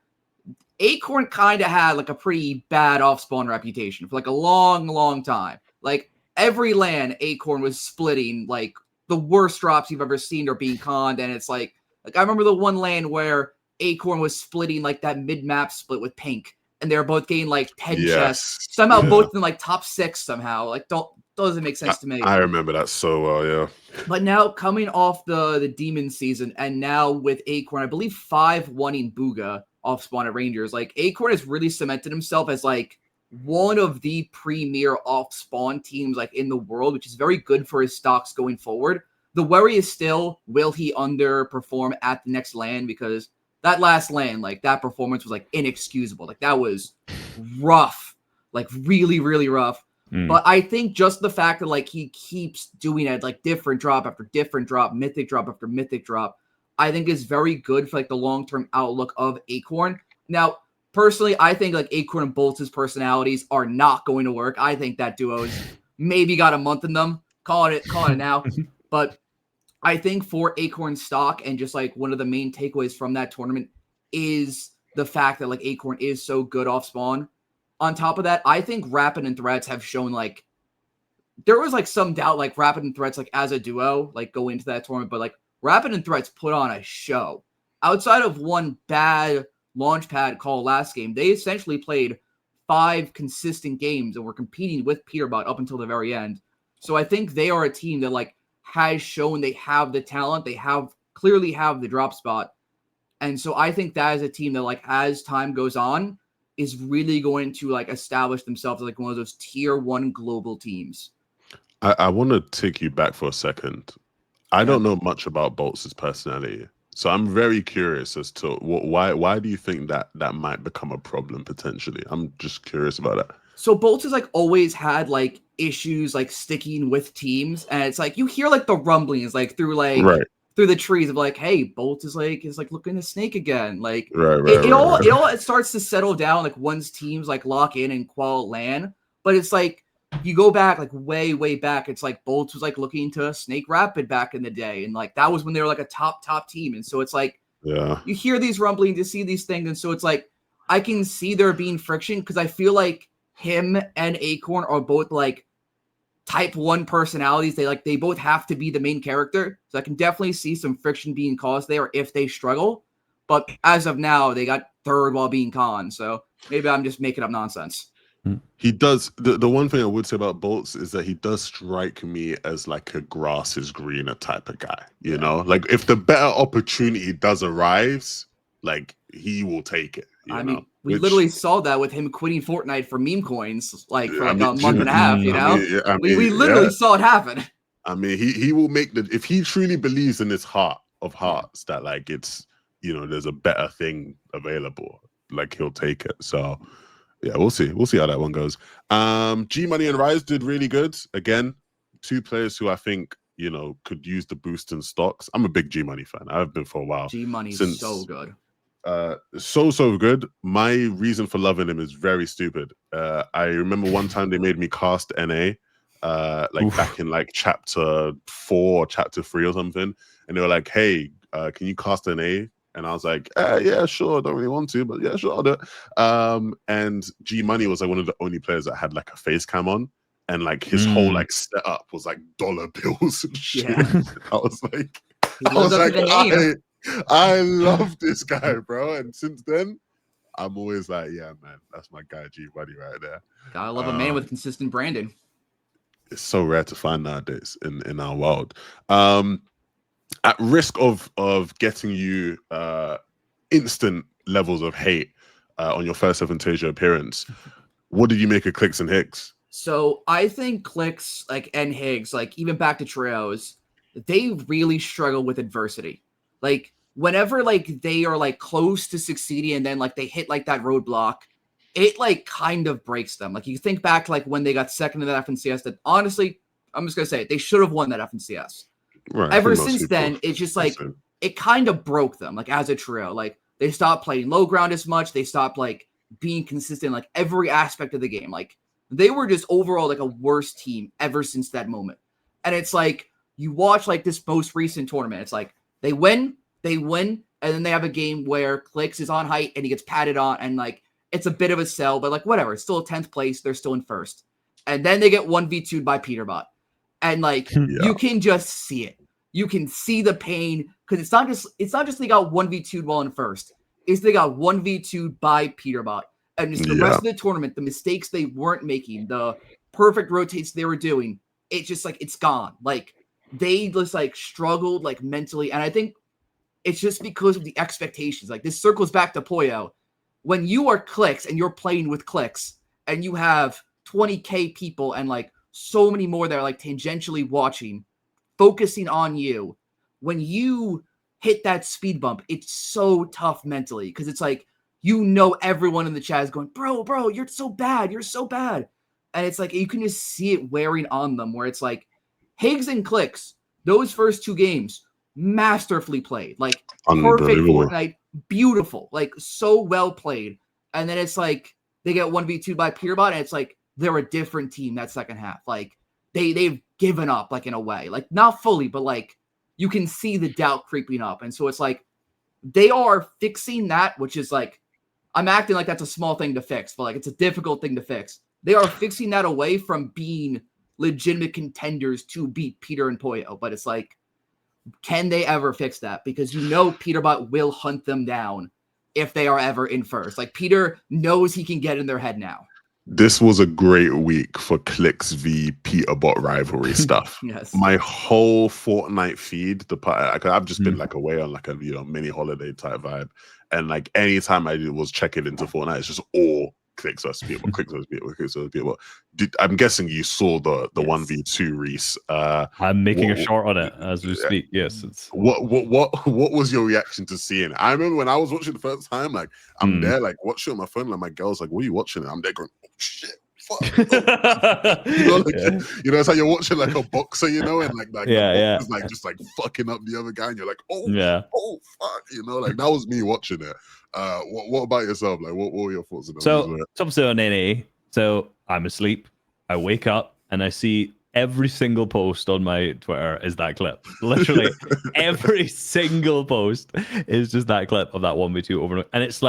Acorn kind of had like a pretty bad off spawn reputation for like a long time. Like every LAN, Acorn was splitting like the worst drops you've ever seen or being conned, and it's like I remember the one LAN where Acorn was splitting like that mid-map split with Pink, and they were both getting like 10 chests. Somehow both in like top 6 somehow. Like doesn't make sense to me. I remember that so well, yeah. But now coming off the Demon season, and now with Acorn, I believe 5-1ing Booga off spawn at Rangers, like Acorn has really cemented himself as like one of the premier off-spawn teams like in the world, which is very good for his stocks going forward. The worry is still, will he underperform at the next LAN? Because that last LAN, like that performance was like inexcusable. Like that was rough, like really rough. But I think just the fact that like he keeps doing it, like different drop after different drop, mythic drop after mythic drop, I think is very good for like the long-term outlook of Acorn. Now, personally, I think like Acorn and Bolts' personalities are not going to work. I think that duo's maybe got a month in them. Calling it now. But I think for Acorn stock and just like one of the main takeaways from that tournament is the fact that like Acorn is so good off spawn. On top of that, I think Rapid and Threats have shown like there was like some doubt like Rapid and Threats like as a duo like go into that tournament, but like Rapid and Threats put on a show. Outside of one bad launchpad call last game, they essentially played 5 consistent games and were competing with Peterbot up until the very end. So I think they are a team that like has shown they have the talent, they clearly have the drop spot. And so I think that is a team that like as time goes on is really going to like establish themselves as like one of those tier 1 global teams. I want to take you back for a second. I don't know much about Bolts' personality. So I'm very curious as to why do you think that might become a problem potentially? I'm just curious about that. So Bolts has like always had like issues like sticking with teams, and it's like you hear like the rumblings like through the trees of like, hey, Bolts is like looking to snake again. Like it starts to settle down like once teams like lock in and qual LAN. But it's like you go back like way back, it's like Bolts was like looking to snake Rapid back in the day, and like that was when they were like a top team. And so it's like you hear these rumblings, you see these things, and so it's like I can see there being friction because I feel like him and Acorn are both like type 1 personalities. They both have to be the main character. So I can definitely see some friction being caused there if they struggle. But as of now, they got 3rd while being con. So maybe I'm just making up nonsense. He does. The one thing I would say about Bolts is that he does strike me as like a grass is greener type of guy. You know, like if the better opportunity does arise, like he will take it. I mean, we literally saw that with him quitting Fortnite for meme coins, like for like a month and a half. You know, we literally saw it happen. I mean, he will make if he truly believes in his heart of hearts that like it's there's a better thing available, like he'll take it. So yeah, we'll see how that one goes. G Money and Rise did really good. Again, 2 players who I think could use the boost in stocks. I'm a big G Money fan. I've been for a while. G Money's so good. So good. My reason for loving him is very stupid. I remember one time they made me cast NA, back in like chapter 4 or chapter 3 or something, and they were like, "Hey, can you cast NA?" And I was like, "Yeah, sure. Don't really want to, but yeah, sure, I'll do it." And G Money was like one of the only players that had like a face cam on, and like his whole like setup was like dollar bills and shit. Yeah. I was like, I love this guy, bro. And since then, I'm always like, yeah, man, that's my guy, G Money, right there. Gotta love a man with consistent branding. It's so rare to find nowadays in our world. At risk of getting you instant levels of hate on your first FNtasia appearance. What did you make of Clix and Higgs? So I think Clix and Higgs, even back to trios, they really struggle with adversity. Like whenever they are close to succeeding and then they hit that roadblock, it kind of breaks them. Like you think back to when they got second in that FNCS, that honestly, I'm just gonna say it, they should have won that FNCS. Right. Ever since then, it's just it kind of broke them as a trio. They stopped playing low ground as much. They stopped being consistent every aspect of the game. They were just overall a worse team ever since that moment. And it's you watch this most recent tournament. It's they win, and then they have a game where Clix is on height and he gets patted on, and it's a bit of a sell, but whatever. It's still 10th place. They're still in first. And then they get 1v2'd by Peterbot. And you can just see it. You can see the pain, because it's not just they got 1v2'd while in first. It's they got 1v2'd by Peterbot. And just the rest of the tournament, the mistakes they weren't making, the perfect rotates they were doing, it's just it's gone. They just struggled mentally. And I think it's just because of the expectations. This circles back to Poyo. When you are Clix and you're playing with Clix and you have 20K people and so many more that are tangentially watching, focusing on you, when you hit that speed bump, it's so tough mentally, because it's everyone in the chat is going, bro, you're so bad, and it's you can just see it wearing on them, where it's Higgs and Clix, those first two games, masterfully played, perfect Fortnite, beautiful, so well played, and then it's they get 1v2 by Peterbot, and it's they're a different team that second half. They've given up in a way, not fully, but you can see the doubt creeping up. And so it's they are fixing that, which is I'm acting like that's a small thing to fix, but it's a difficult thing to fix. They are fixing that away from being legitimate contenders to beat Peter and Poyo. But it's can they ever fix that? Because Peterbot will hunt them down if they are ever in first. Peter knows he can get in their head now. This was a great week for Clix v Peterbot rivalry stuff. Yes. My whole Fortnite feed, I've just been away on a mini holiday type vibe, and anytime I was checking into Fortnite, it's just all Clix versus Peterbot, Clix versus Peterbot, Clix versus Peterbot. I'm guessing you saw the 1v2, Reese. I'm making a short on it as we speak. Yes. What was your reaction to seeing it? I remember when I was watching the first time, I'm there watching on my phone, my girl's what are you watching? I'm there going, oh shit, fuck. It's how you're watching a boxer, and the boxer's just fucking up the other guy, and you're oh fuck, that was me watching it. What about yourself? What were your thoughts on that? So obviously on NA, so I'm asleep, I wake up and I see every single post on my Twitter is that clip. Literally every single post is just that clip of that 1v2 over, and it's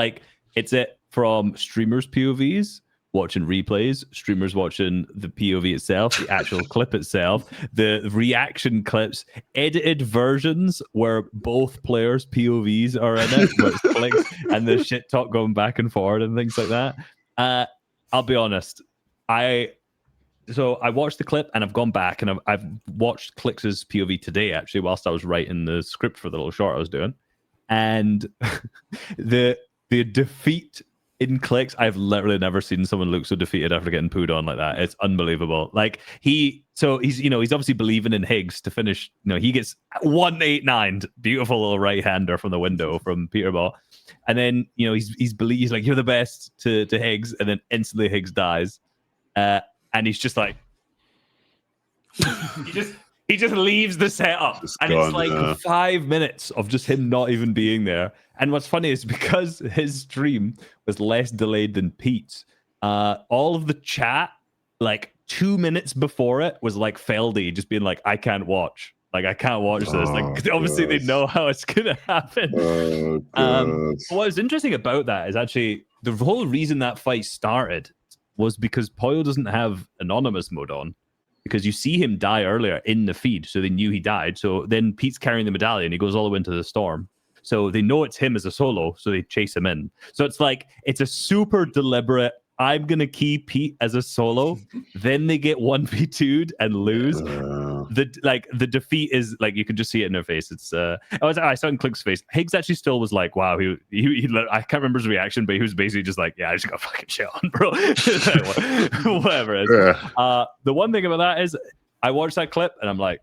it's it from streamers' POVs, watching replays, streamers watching the POV itself, the actual clip itself, the reaction clips, edited versions where both players' POVs are in it, where it's clicks and the shit talk going back and forward and things like that. I'll be honest, I watched the clip and I've gone back and I've watched Clix's POV today, actually, whilst I was writing the script for the little short I was doing, and the defeat in Clix, I've literally never seen someone look so defeated after getting pooed on like that. It's unbelievable. He's obviously believing in Higgs to finish. He gets 189'd, beautiful little right hander from the window from Peterbot, and then he's you're the best to Higgs, and then instantly Higgs dies, and he's just he just leaves the setup, and it's 5 minutes of just him not even being there. And what's funny is because his stream was less delayed than Pete's, all of the chat 2 minutes before it was Feldy just being I can't watch. I can't watch this. Obviously they know how it's gonna happen. What was interesting about that is actually the whole reason that fight started was because Poyo doesn't have anonymous mode on, because you see him die earlier in the feed, so they knew he died. So then Pete's carrying the medallion, he goes all the way into the storm, so they know it's him as a solo, so they chase him in. So it's a super deliberate, I'm gonna keep Pete as a solo, then they get 1v2'd and lose. the defeat is like you can just see it in her face. It's I saw it in Click's face. Higgs actually still was like, wow, he I can't remember his reaction, but he was basically just like, yeah, I just got fucking shit on, bro. Whatever it is. Yeah. The one thing about that is I watched that clip and I'm like,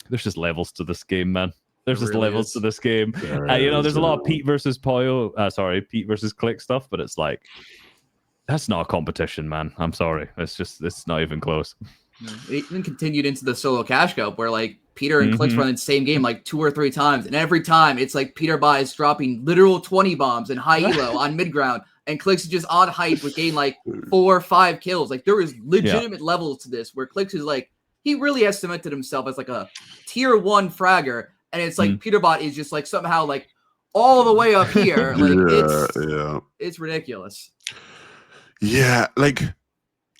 there's just levels to this game, man. There's just levels to this game. You know, there's a lot of Pete versus Pete versus Click stuff, but it's like, that's not a competition, man. I'm sorry. It's not even close. It even continued into the solo cash cup where like Peter and Clicks run the same game like 2 or 3 times, and every time it's like Peter Bot is dropping literal 20 bombs and high elo on mid ground, and Clicks is just on hype with getting like 4 or 5 kills. Like there is legitimate levels to this where Clicks is like, he really has cemented himself as like a tier 1 fragger, and it's like Peter Bot is just like somehow like all the way up here. Like it's ridiculous. Yeah, like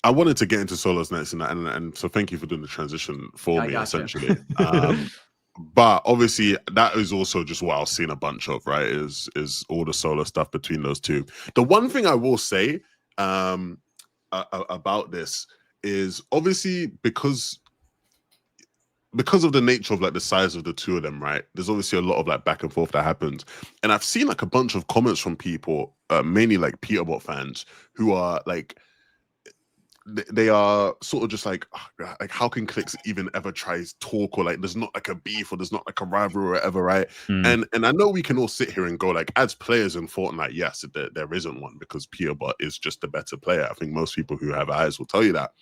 I wanted to get into solos next and so thank you for doing the transition for me, essentially. But obviously that is also just what I was seeing a bunch of, right? Is all the solo stuff between those two. The one thing I will say about this is obviously because of the nature of like the size of the two of them, right? There's obviously a lot of like back and forth that happens, and I've seen like a bunch of comments from people, mainly like Peterbot fans, who are like, they are sort of just like how can Clicks even ever try to talk, or like there's not like a beef or there's not like a rivalry or whatever, right? And I know we can all sit here and go like, as players in Fortnite, yes, there isn't one because Peterbot is just a better player. I think most people who have eyes will tell you that.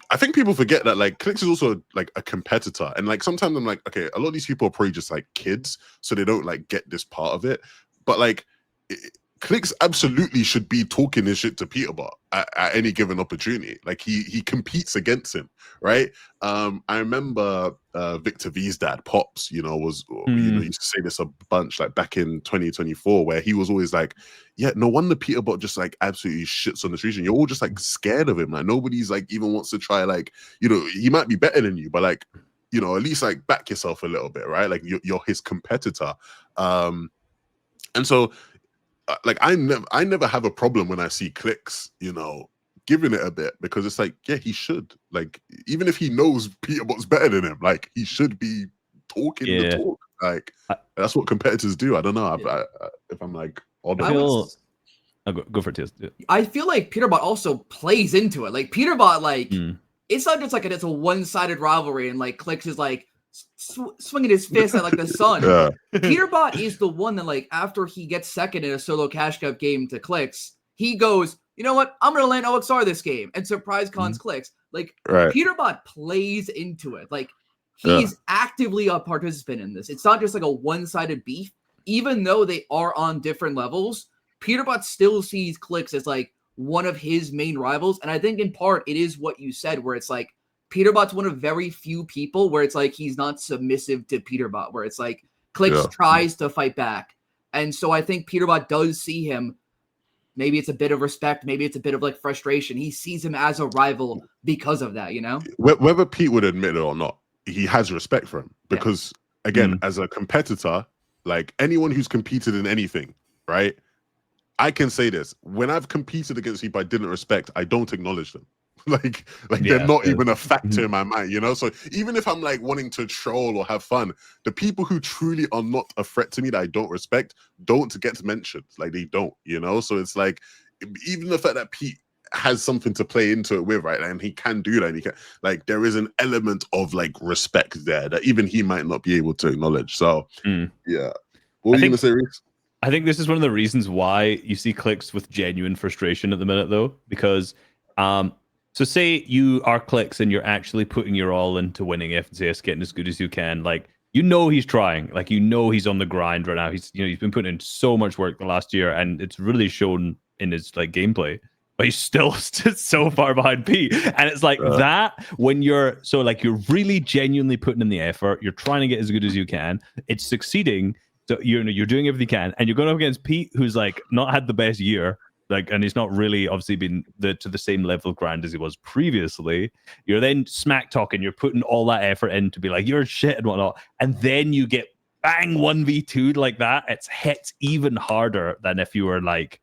I think people forget that like Clicks is also like a competitor, and like sometimes I'm like, okay, a lot of these people are probably just like kids, so they don't like get this part of it. But like Clicks absolutely should be talking his shit to Peterbot at any given opportunity. Like he competes against him, right? I remember Victor V's dad, Pops, you know, used to say this a bunch like back in 2024, where he was always like, yeah, no wonder Peterbot just like absolutely shits on the streets, and you're all just like scared of him. Like nobody's like even wants to try, like, you know, he might be better than you, but like, you know, at least like back yourself a little bit, right? Like you're his competitor. And so like I never have a problem when I see Clicks, you know, giving it a bit, because it's like, yeah, he should, like, even if he knows Peterbot's better than him, like he should be talking the talk. Like that's what competitors do. I don't know if I'm like odd. Go for it, Tiz. I feel like Peterbot also plays into it. Like Peterbot, like it's not just like it's a one-sided rivalry and like Clicks is like swinging his fist at like the sun. Peterbot is the one that like after he gets second in a solo cash cup game to Clicks, he goes, you know what, I'm gonna land OXR this game and surprise cons Clicks. Like Peterbot plays into it. Like he's actively a participant in this. It's not just like a one-sided beef. Even though they are on different levels, Peterbot still sees Clicks as like one of his main rivals. And I think in part it is what you said, where it's like Peterbot's one of very few people where it's like he's not submissive to Peterbot, where it's like Clicks tries to fight back. And so I think Peterbot does see him. Maybe it's a bit of respect. Maybe it's a bit of like frustration. He sees him as a rival because of that, you know? Whether Pete would admit it or not, he has respect for him because, again, as a competitor, like anyone who's competed in anything, right? I can say this. When I've competed against people I didn't respect, I don't acknowledge them. like they're not even a factor in my mind, you know? So even if I'm like wanting to troll or have fun, the people who truly are not a threat to me that I don't respect don't get mentioned. Like they don't, you know? So it's like, even the fact that Pete has something to play into it with, right? And he can do that. And he can, like, there is an element of like respect there that even he might not be able to acknowledge. So yeah. What were you gonna say, Reese? I think this is one of the reasons why you see Clicks with genuine frustration at the minute, though, because so say you are Clicks and you're actually putting your all into winning FNtasia, getting as good as you can. Like, you know he's trying. Like, you know he's on the grind right now. He's been putting in so much work the last year, and it's really shown in his like gameplay. But he's still so far behind Pete. And it's like that when you're you're really genuinely putting in the effort, you're trying to get as good as you can, it's succeeding. So you're doing everything you can, and you're going up against Pete, who's like not had the best year. Like, and he's not really obviously been to the same level of grind as he was previously. You're then smack talking, you're putting all that effort in to be like, you're shit and whatnot. And then you get bang 1v2 like that. It hits even harder than if you were like,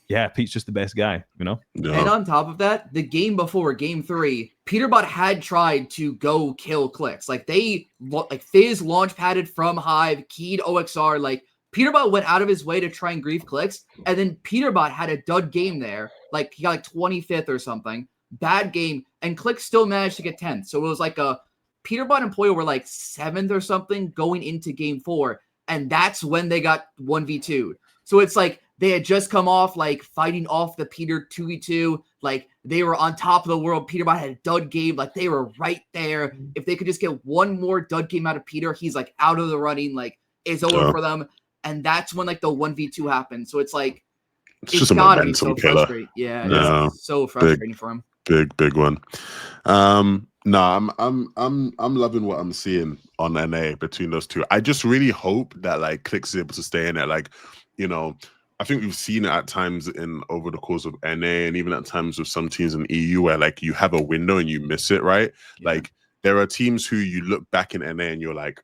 yeah, Pete's just the best guy, you know? Yeah. And on top of that, the game before game 3, Peterbot had tried to go kill clicks. Like Fizz launch padded from Hive, keyed OXR. Like Peterbot went out of his way to try and grief clicks, and then Peterbot had a dud game there. Like he got like 25th or something. Bad game, and Click still managed to get 10th. So it was like a Peterbot and Poyo were like 7th or something going into game 4, and that's when they got 1v2'd. So it's like they had just come off like fighting off the Peter 2v2. Like they were on top of the world. Peterbot had a dud game. Like they were right there. If they could just get one more dud game out of Peter, he's like out of the running. Like it's over for them. And that's when like the 1v2 happened. So it's like it's just a momentum killer. Yeah, it's so frustrating for him. Big one. No, I'm loving what I'm seeing on NA between those two. I just really hope that like Clix is able to stay in it. Like, you know, I think we've seen it at times over the course of NA and even at times with some teams in EU where like you have a window and you miss it, right? Yeah. Like there are teams who you look back in NA and you're like,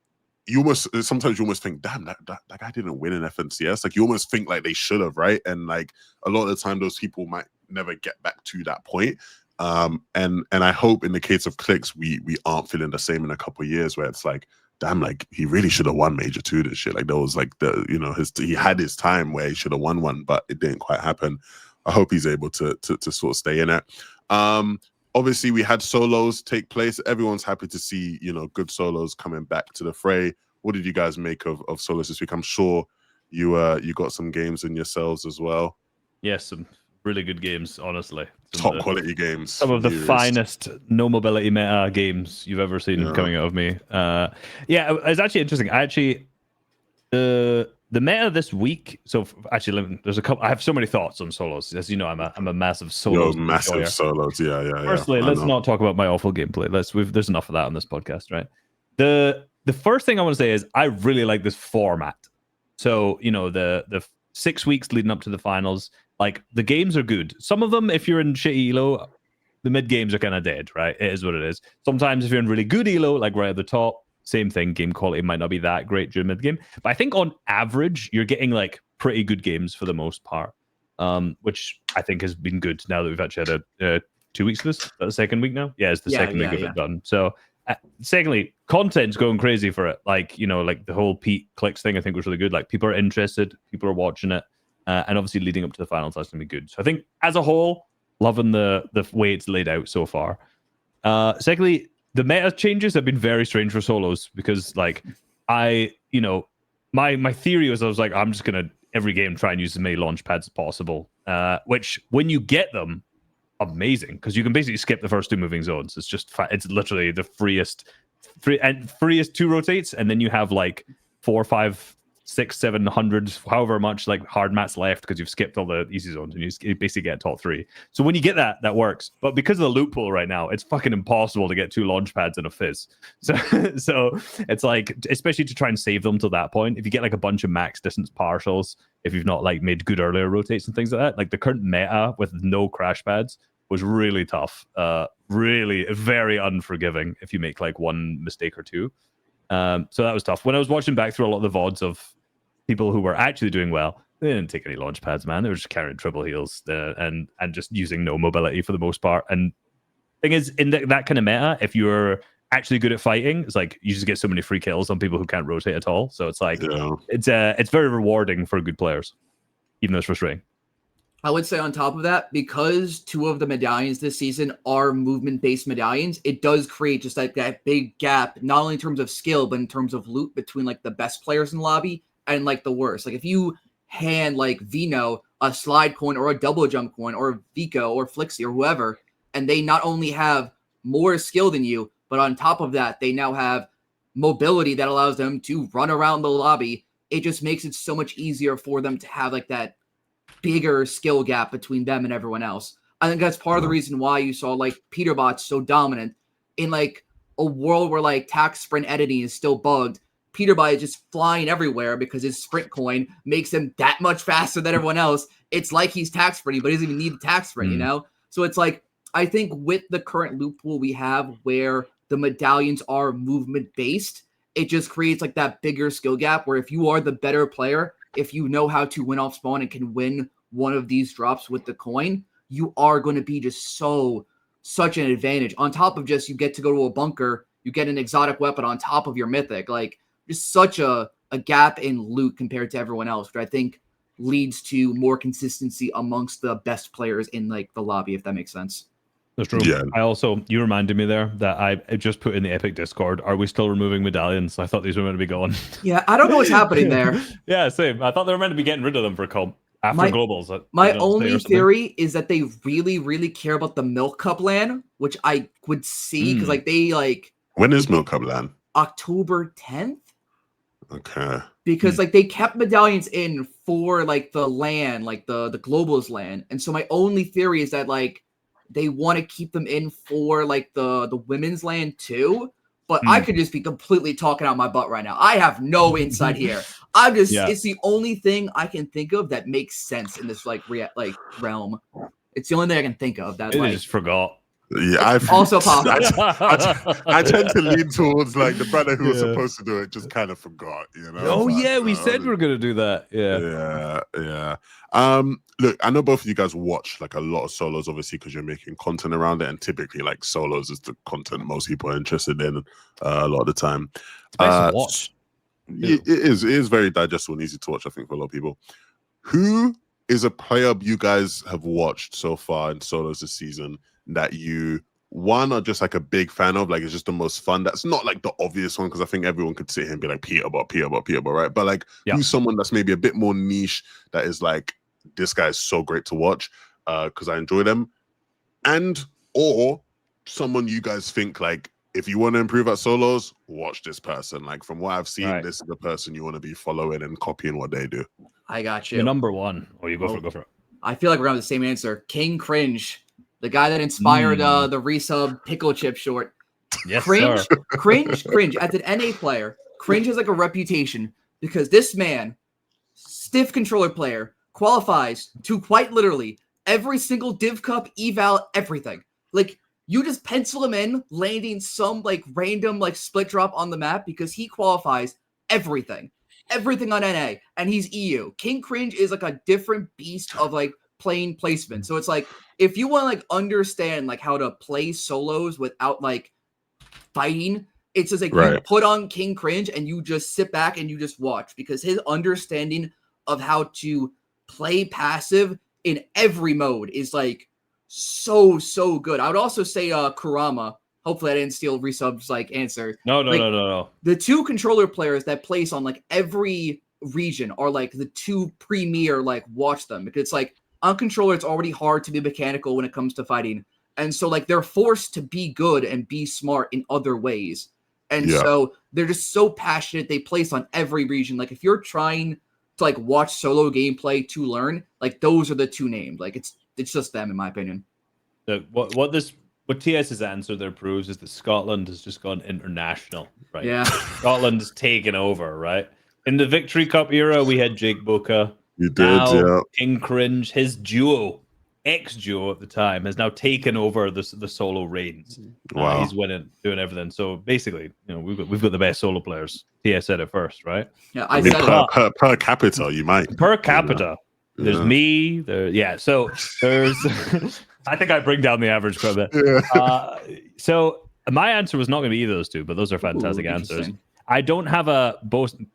sometimes you almost think, damn, that guy didn't win in FNCS. Like you almost think like they should have, right? And like a lot of the time those people might never get back to that point. And I hope in the case of Clix, we aren't feeling the same in a couple of years where it's like, damn, like he really should have won Major 2 this shit. Like there was like he had his time where he should have won one, but it didn't quite happen. I hope he's able to sort of stay in it. Obviously we had solos take place. Everyone's happy to see, good solos coming back to the fray. What did you guys make of solos this week? I'm sure you got some games in yourselves as well. Yes, some really good games, honestly. Top quality games. Some of the finest no mobility meta games you've ever seen coming out of me. It's actually interesting. The meta this week. So actually, there's a couple. I have so many thoughts on solos. As you know, I'm a massive solos. Massive solos. Yeah. Firstly, let's not talk about my awful gameplay. There's enough of that on this podcast, right? The first thing I want to say is I really like this format. So the 6 weeks leading up to the finals. Like the games are good. Some of them, if you're in shitty elo, the mid games are kind of dead, right? It is what it is. Sometimes if you're in really good elo, like right at the top, same thing. Game quality might not be that great during mid game, but I think on average you're getting like pretty good games for the most part, which I think has been good now that we've actually had 2 weeks of this. The second week now, it's the second week of it done. So, secondly, content's going crazy for it. Like like the whole Pete Clicks thing, I think was really good. Like people are interested, people are watching it. And obviously leading up to the finals, that's going to be good. So I think as a whole, loving the way it's laid out so far. Secondly, the meta changes have been very strange for solos because like my theory was I was like, I'm just going to every game try and use as many launch pads as possible, which when you get them, amazing because you can basically skip the first 2 moving zones. It's literally the freest 2 rotates, and then you have like 4, 5, 6, 700, however much like hard mats left because you've skipped all the easy zones and you basically get top 3. So when you get that works. But because of the loot pool right now, it's fucking impossible to get 2 launch pads and a fizz. So it's like, especially to try and save them till that point, if you get like a bunch of max distance partials, if you've not like made good earlier rotates and things like that, like the current meta with no crash pads was really tough. Really very unforgiving if you make like one mistake or 2. So that was tough. When I was watching back through a lot of the VODs of people who were actually doing well, they didn't take any launch pads, man. They were just carrying triple heals and just using no mobility for the most part. And thing is, in that kind of meta, if you're actually good at fighting, it's like you just get so many free kills on people who can't rotate at all. So it's like it's very rewarding for good players, even though it's frustrating. I would say on top of that, because 2 of the medallions this season are movement-based medallions, it does create just like that big gap, not only in terms of skill, but in terms of loot between like the best players in the lobby and like the worst. Like if you hand like Vino a slide coin or a double jump coin or Vico or Flixie or whoever, and they not only have more skill than you, but on top of that, they now have mobility that allows them to run around the lobby. It just makes it so much easier for them to have like that bigger skill gap between them and everyone else. I think that's part of the reason why you saw like Peterbot so dominant in like a world where like tax sprint editing is still bugged. Peterbot is just flying everywhere because his sprint coin makes him that much faster than everyone else. It's like he's tax sprinting, but he doesn't even need the tax sprint, So it's like, I think with the current loot pool we have where the medallions are movement based, it just creates like that bigger skill gap where if you are the better player, if you know how to win off spawn and can win one of these drops with the coin, you are going to be just so such an advantage. On top of just you get to go to a bunker, you get an exotic weapon on top of your mythic. Like just such a gap in loot compared to everyone else, which I think leads to more consistency amongst the best players in like the lobby, if that makes sense. That's true. Yeah. You reminded me there that I just put in the Epic Discord, are we still removing medallions? I thought these were meant to be gone. Yeah, I don't know what's happening there. Yeah, same. I thought they were meant to be getting rid of them for comp after globals. My only theory is that they really, really care about the Milk Cup LAN, which I would see because like they like. When is Milk Cup LAN? October 10th. Okay. Because like they kept medallions in for like the LAN, like the globals LAN, and so my only theory is that like they want to keep them in for like the women's LAN too. But I could just be completely talking out my butt right now. I have no insight here. I'm just it's the only thing I can think of that makes sense in this like realm. It's the only thing I can think of that I just forgot. Yeah, I've also possible. I tend to lean towards like the brother who was supposed to do it just kind of forgot, you know. Oh yeah, we said we were gonna do that. Yeah. Look, I know both of you guys watch like a lot of solos, obviously, because you're making content around it, and typically like solos is the content most people are interested in a lot of the time. It's nice to watch. It is very digestible and easy to watch, I think, for a lot of people. Who is a player you guys have watched so far in solos this season that you are just like a big fan of, like it's just the most fun? That's not like the obvious one, because I think everyone could sit here and be like Peterbot, right? But like who's someone that's maybe a bit more niche that is like, this guy is so great to watch because I enjoy them, or someone you guys think like, if you want to improve at solos, watch this person. Like from what I've seen, this is the person you want to be following and copying what they do. I got you. Your number one. Oh, you go for it. I feel like we're on the same answer. King Cringe. The guy that inspired the resub pickle chip short. Yes, Cringe, sir. Cringe. As an NA player, Cringe has like a reputation because this man, stiff controller player, qualifies to quite literally every single Div Cup, eval, everything. Like you just pencil him in, landing some like random like split drop on the map because he qualifies everything on NA, and he's EU. King Cringe is like a different beast of like playing placement. So it's like, if you want to like understand like how to play solos without like fighting, it's just like you put on King Cringe and you just sit back and you just watch, because his understanding of how to play passive in every mode is like so good. I would also say Kurama. Hopefully I didn't steal Resub's like answer. No. The two controller players that place on like every region are like the two premier like watch them, because it's like on controller, it's already hard to be mechanical when it comes to fighting. And so, like, they're forced to be good and be smart in other ways. And so they're just so passionate. They place on every region. Like, if you're trying to, like, watch solo gameplay to learn, like, those are the two names. Like, it's just them, in my opinion. What TS's answer there proves is that Scotland has just gone international, right? Yeah. Scotland is taking over, right? In the Victory Cup era, we had Jake Boca. You did, King Cringe, his ex-duo at the time, has now taken over the solo reigns. Wow. He's winning, doing everything. So basically, you know, we've got the best solo players. TS said it first, right? Yeah, I mean, per capita, you might. Per capita, there's me. So there's. I think I bring down the average quite a bit. So my answer was not going to be either of those two, but those are fantastic answers. I don't have a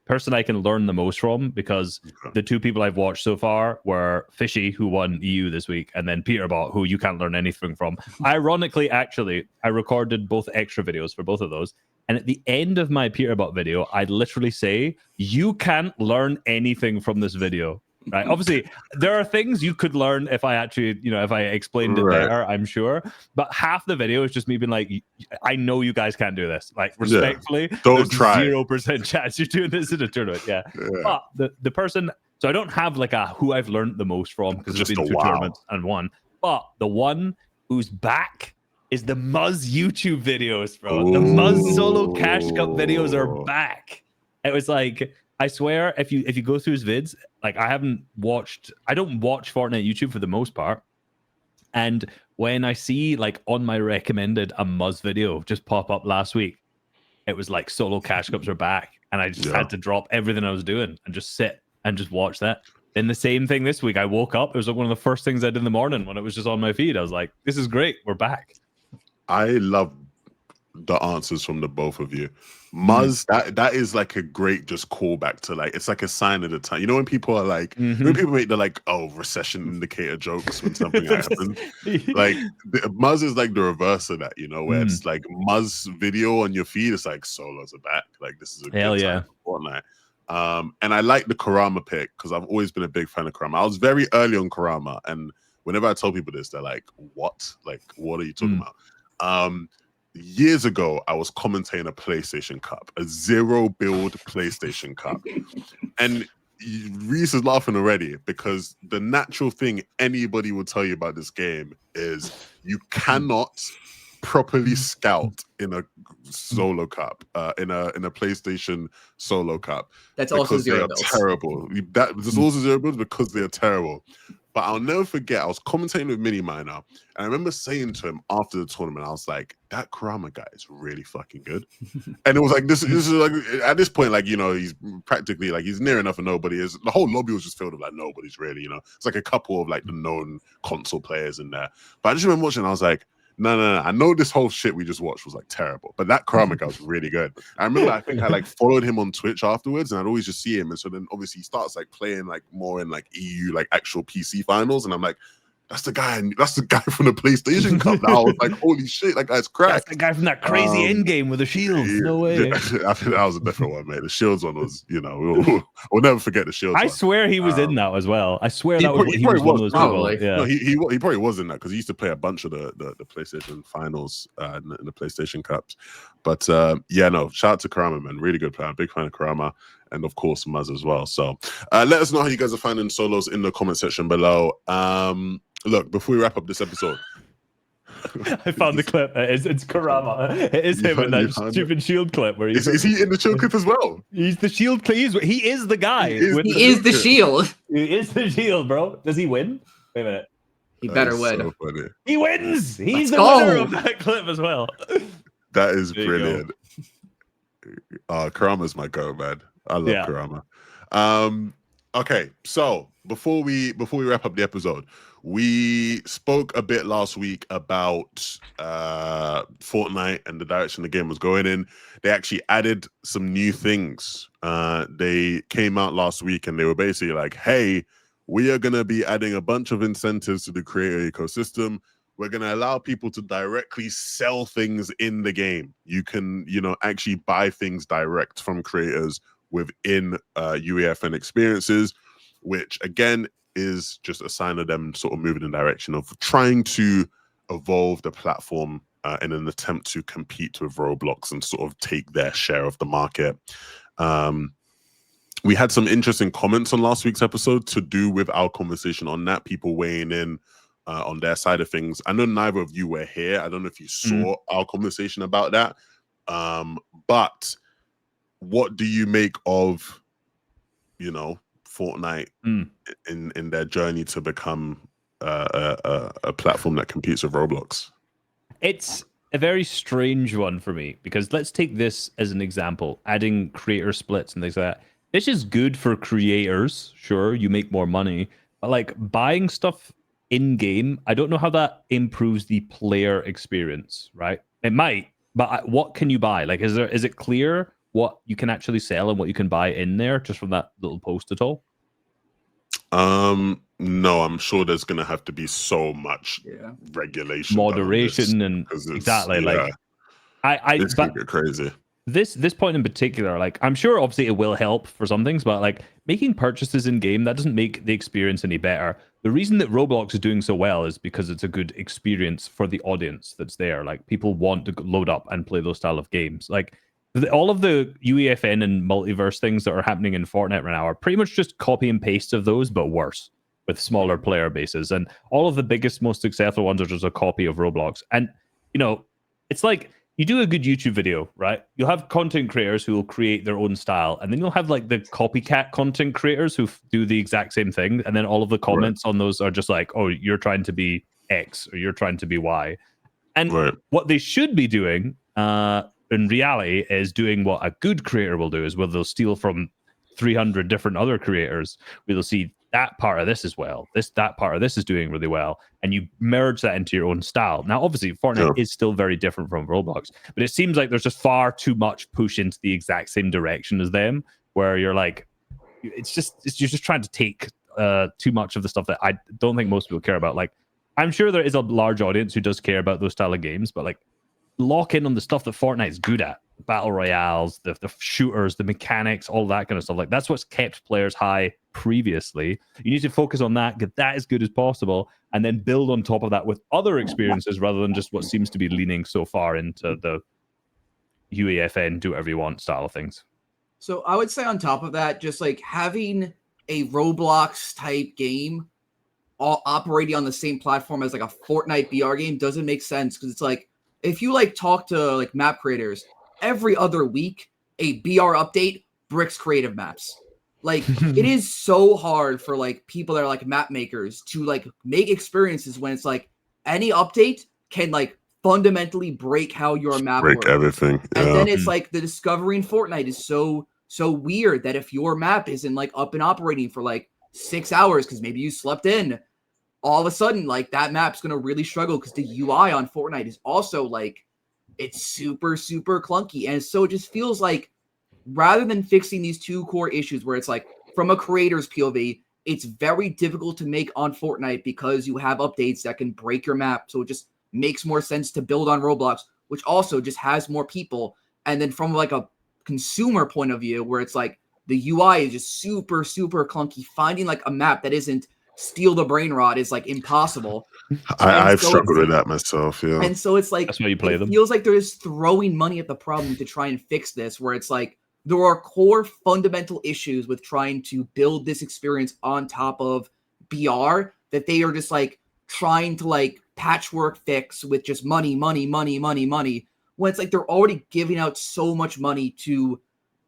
person I can learn the most from, because the two people I've watched so far were Fishy, who won EU this week, and then Peterbot, who you can't learn anything from. Ironically, actually, I recorded both extra videos for both of those. And at the end of my Peterbot video, I'd literally say, you can't learn anything from this video. Right. Obviously, there are things you could learn if I actually, if I explained it better, I'm sure. But half the video is just me being like, I know you guys can't do this. Like, respectfully, don't try. 0% chance you're doing this in a tournament. Yeah. But the person, so I don't have like a who I've learned the most from, because there's been two tournaments and one. But the one who's back is the Muzz YouTube videos, bro. The Muzz solo cash cup videos are back. It was like, I swear, if you go through his vids, like I don't watch Fortnite YouTube for the most part. And when I see like on my recommended a Muzz video just pop up last week, it was like solo cash cups are back. And I just had to drop everything I was doing and just sit and just watch that. And the same thing this week, I woke up, it was like one of the first things I did in the morning when it was just on my feed. I was like, this is great, we're back. I love the answers from the both of you. Muzz, that is like a great just callback to like, it's like a sign of the time. You know when people are like, when people make the like, oh, recession indicator jokes when something happens. Like Muzz is like the reverse of that, you know, where it's like Muzz video on your feed. It's like solos are back. Like this is a good time for Fortnite. And I like the Kurama pick because I've always been a big fan of Kurama. I was very early on Kurama, and whenever I tell people this, they're like, "What? Like, what are you talking about?" Years ago, I was commentating a PlayStation Cup, a 0-build PlayStation Cup. And Reese is laughing already because the natural thing anybody will tell you about this game is you cannot properly scout in a solo cup, in a PlayStation solo cup. That's also 0 builds. Terrible. There's also 0 builds because they're terrible. But I'll never forget, I was commentating with Mini Miner, and I remember saying to him after the tournament, I was like, that Kurama guy is really fucking good. And it was like, this is like, at this point, like, you know, he's practically like, he's near enough and nobody is. The whole lobby was just filled with like, nobody's really, you know, it's like a couple of like the known console players in there. But I just remember watching, I was like, no. I know this whole shit we just watched was like terrible, but that Kurama guy was really good. I remember, I think I like followed him on Twitch afterwards, and I'd always just see him. And so then obviously he starts like playing like more in like EU, like actual PC finals. And I'm like, that's the guy from the PlayStation Cup. Now I was like, holy shit, that guy's cracked. That's the guy from that crazy end game with the shield. No way. I think that was a different one, mate. The shields one was, you know, we'll never forget the shields. I swear he was in that as well. I swear that was, he was one of those probably. people. Yeah. No, he probably was in that because he used to play a bunch of the PlayStation finals in the PlayStation Cups. But yeah, no, shout out to Kurama, man. Really good player. Big fan of Kurama. And of course, Muzz as well. So let us know how you guys are finding solos in the comment section below. Look, before we wrap up this episode, I found the clip. It's Kurama. It is him in that stupid shield clip where he's. Is he in the shield clip as well? He's the shield. He is the guy. He is the shield. He is the shield, bro. Does he win? Wait a minute. He better win. So funny. He wins. He's Let's the winner go. of that clip as well. That is brilliant. Kurama's my go, man. I love Kurama. Okay, so before we wrap up the episode, we spoke a bit last week about Fortnite and the direction the game was going in. They actually added some new things. They came out last week and they were basically like, hey, we are going to be adding a bunch of incentives to the creator ecosystem. We're going to allow people to directly sell things in the game. You can, you know, actually buy things direct from creators within UEFN experiences, which again is just a sign of them sort of moving in the direction of trying to evolve the platform in an attempt to compete with Roblox and sort of take their share of the market. We had some interesting comments on last week's episode to do with our conversation on that, people weighing in on their side of things. I know neither of you were here. I don't know if you saw our conversation about that. But what do you make of, you know, Fortnite in their journey to become a platform that competes with Roblox? It's a very strange one for me because let's take this as an example, adding creator splits and things like that. This is good for creators. Sure, you make more money, but like buying stuff in game, I don't know how that improves the player experience, right? It might, but what can you buy? Like, is it clear what you can actually sell and what you can buy in there just from that little post at all? No, I'm sure there's gonna have to be so much regulation, moderation, and exactly. Yeah, like it's gonna get crazy. This point in particular, like I'm sure obviously it will help for some things, but like making purchases in game, that doesn't make the experience any better. The reason that Roblox is doing so well is because it's a good experience for the audience that's there. Like people want to load up and play those style of games. Like all of the UEFN and multiverse things that are happening in Fortnite right now are pretty much just copy and paste of those, but worse with smaller player bases. And all of the biggest, most successful ones are just a copy of Roblox. And, you know, it's like you do a good YouTube video, right? You'll have content creators who will create their own style. And then you'll have like the copycat content creators who do the exact same thing. And then all of the comments on those are just like, oh, you're trying to be X or you're trying to be Y. And what they should be doing, in reality, is doing what a good creator will do, is where they'll steal from 300 different other creators. We'll see that part of this as well. That part of this is doing really well, and you merge that into your own style. Now, obviously, Fortnite is still very different from Roblox, but it seems like there's just far too much push into the exact same direction as them, where you're like, you're just trying to take too much of the stuff that I don't think most people care about. Like, I'm sure there is a large audience who does care about those style of games, but like, lock in on the stuff that Fortnite's good at. Battle royales, the shooters, the mechanics, all that kind of stuff. Like, that's what's kept players high previously. You need to focus on that, get that as good as possible, and then build on top of that with other experiences rather than just what seems to be leaning so far into the UEFN do whatever you want style of things. So I would say on top of that, just like having a Roblox type game all operating on the same platform as like a Fortnite BR game doesn't make sense, because it's like, if you like talk to like map creators, every other week a BR update bricks creative maps. Like, it is so hard for like people that are like map makers to like make experiences when it's like any update can like fundamentally break how your map break works. everything. And then it's like the discovery in Fortnite is so weird that if your map isn't like up and operating for like 6 hours because maybe you slept in, all of a sudden, like, that map's going to really struggle because the UI on Fortnite is also, like, it's super, super clunky. And so it just feels like rather than fixing these two core issues where it's like, from a creator's POV, it's very difficult to make on Fortnite because you have updates that can break your map. So it just makes more sense to build on Roblox, which also just has more people. And then from, like, a consumer point of view where it's like the UI is just super, super clunky, finding, like, a map that isn't steal the brain rod is like impossible. I've struggled with that myself. Yeah. And so it's like, that's why you play them. It feels like they're just throwing money at the problem to try and fix this, where it's like there are core fundamental issues with trying to build this experience on top of BR that they are just like trying to like patchwork fix with just money, when it's like they're already giving out so much money to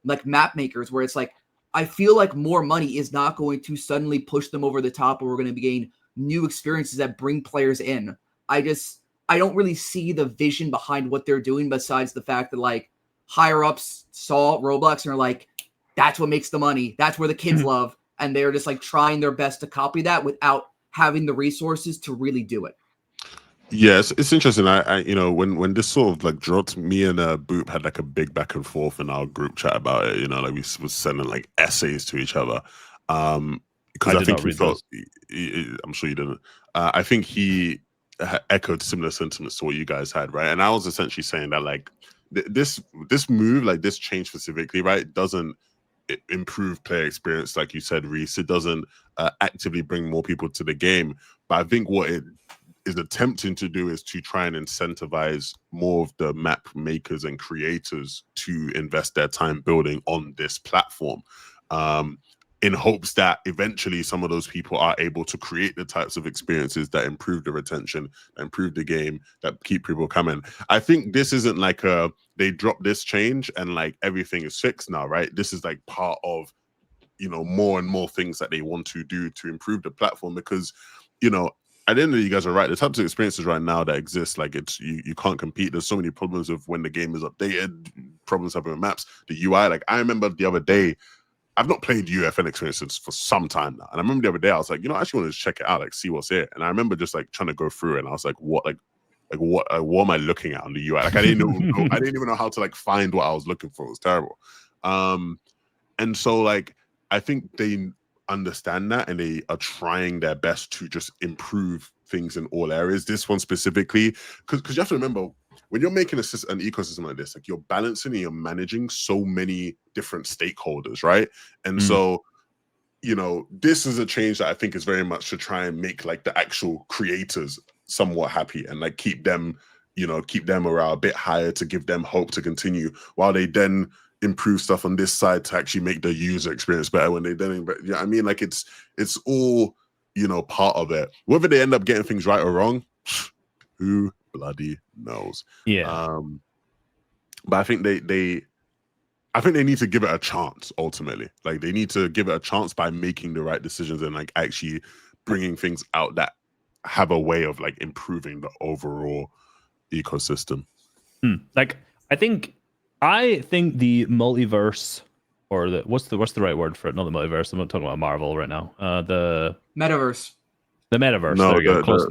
like map makers, where it's like, I feel like more money is not going to suddenly push them over the top, or we're going to be getting new experiences that bring players in. I don't really see the vision behind what they're doing, besides the fact that like higher ups saw Roblox and are like, that's what makes the money. That's where the kids love. And they're just like trying their best to copy that without having the resources to really do it. Yes, it's interesting. I you know, when this sort of like dropped, me and Boop had like a big back and forth in our group chat about it. You know, like we was sending like essays to each other. Because I think he felt, I'm sure you didn't. I think he echoed similar sentiments to what you guys had, right? And I was essentially saying that like this move, like this change specifically, right, doesn't improve player experience, like you said, Reese. It doesn't actively bring more people to the game. But I think what it is attempting to do is to try and incentivize more of the map makers and creators to invest their time building on this platform, in hopes that eventually some of those people are able to create the types of experiences that improve the retention, that improve the game, that keep people coming. I think this isn't like they drop this change and like everything is fixed now, right? This is like part of, you know, more and more things that they want to do to improve the platform, because, you know, at the end of the day, you guys are right. The types of experiences right now that exist, like it's you can't compete. There's so many problems of when the game is updated, problems happening with maps, the UI. Like I remember the other day, I've not played UFN experiences for some time now, and I remember the other day I was like, you know, I actually want to check it out, like see what's here. And I remember just like trying to go through it, and I was like, what am I looking at on the UI? Like I didn't know, I didn't even know how to like find what I was looking for. It was terrible. And so like I think they understand that, and they are trying their best to just improve things in all areas. This one specifically, because you have to remember, when you're making an ecosystem like this, like you're balancing and you're managing so many different stakeholders, right? And so, you know, this is a change that I think is very much to try and make like the actual creators somewhat happy and like keep them, you know, keep them morale a bit higher, to give them hope to continue, while they then improve stuff on this side to actually make the user experience better when they then, you know, I mean, like it's all, you know, part of it. Whether they end up getting things right or wrong, who bloody knows? Yeah. But I think they need to give it a chance. Ultimately, like they need to give it a chance by making the right decisions and like actually bringing things out that have a way of like improving the overall ecosystem. Like I think the multiverse or what's the right word for it? Not the multiverse. I'm not talking about Marvel right now. The Metaverse. metaverse. No, there you go. Close.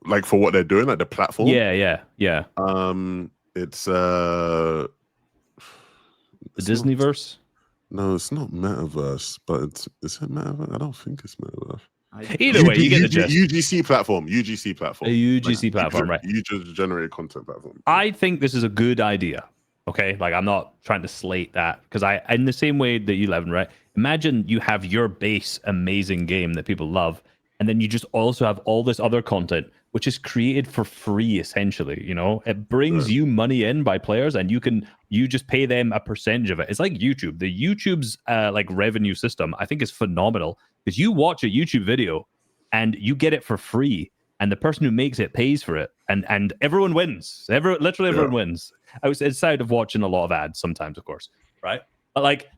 Like for what they're doing, like the platform. Yeah. It's The Disneyverse. No, it's not metaverse, but is it metaverse? I don't think it's metaverse. Either way, you get the gist. UGC platform. A UGC platform, right? User generated content platform. I think this is a good idea. Okay, like I'm not trying to slate that because in the same way that you, Levin, right? Imagine you have your base amazing game that people love, and then you just also have all this other content which is created for free, essentially. You know, it brings you money in by players, and you just pay them a percentage of it. It's like YouTube. The YouTube's like revenue system, I think, is phenomenal because you watch a YouTube video and you get it for free, and the person who makes it pays for it, and everyone wins. Literally everyone wins. Outside of watching a lot of ads sometimes, of course, right? But like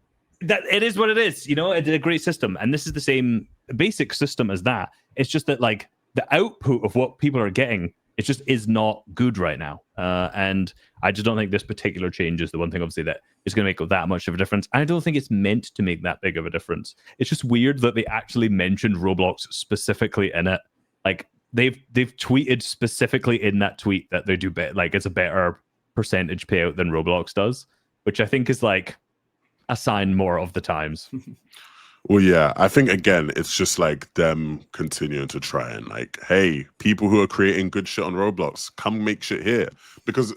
that, it is what it is. You know, it's a great system, and this is the same basic system as that. It's just that like the output of what people are getting, it just is not good right now. And I just don't think this particular change is the one thing, obviously, that is going to make that much of a difference. I don't think it's meant to make that big of a difference. It's just weird that they actually mentioned Roblox specifically in it. Like they've tweeted specifically in that tweet that they do better, like it's a better percentage payout than Roblox does, which I think is like a sign more of the times. Well, yeah, I think again, it's just like them continuing to try and like, hey, people who are creating good shit on Roblox, come make shit here, because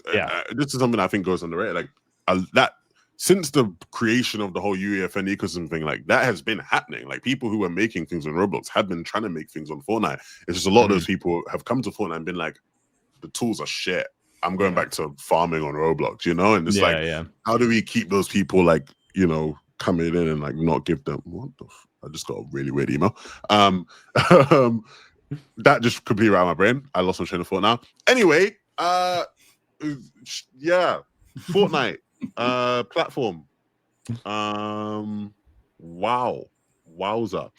this is something I think goes underrated. Like that since the creation of the whole UEFN ecosystem thing, like that has been happening. Like people who are making things on Roblox have been trying to make things on Fortnite. It's just a lot of those people have come to Fortnite and been like, the tools are shit. I'm going back to farming on Roblox, you know? And it's how do we keep those people like, you know, coming in and like not give them I just got a really weird email. That just completely ran out of my brain. I lost my train of thought now. Anyway, Fortnite platform. Wowza.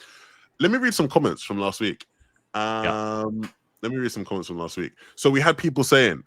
Let me read some comments from last week. Let me read some comments from last week. So we had people saying,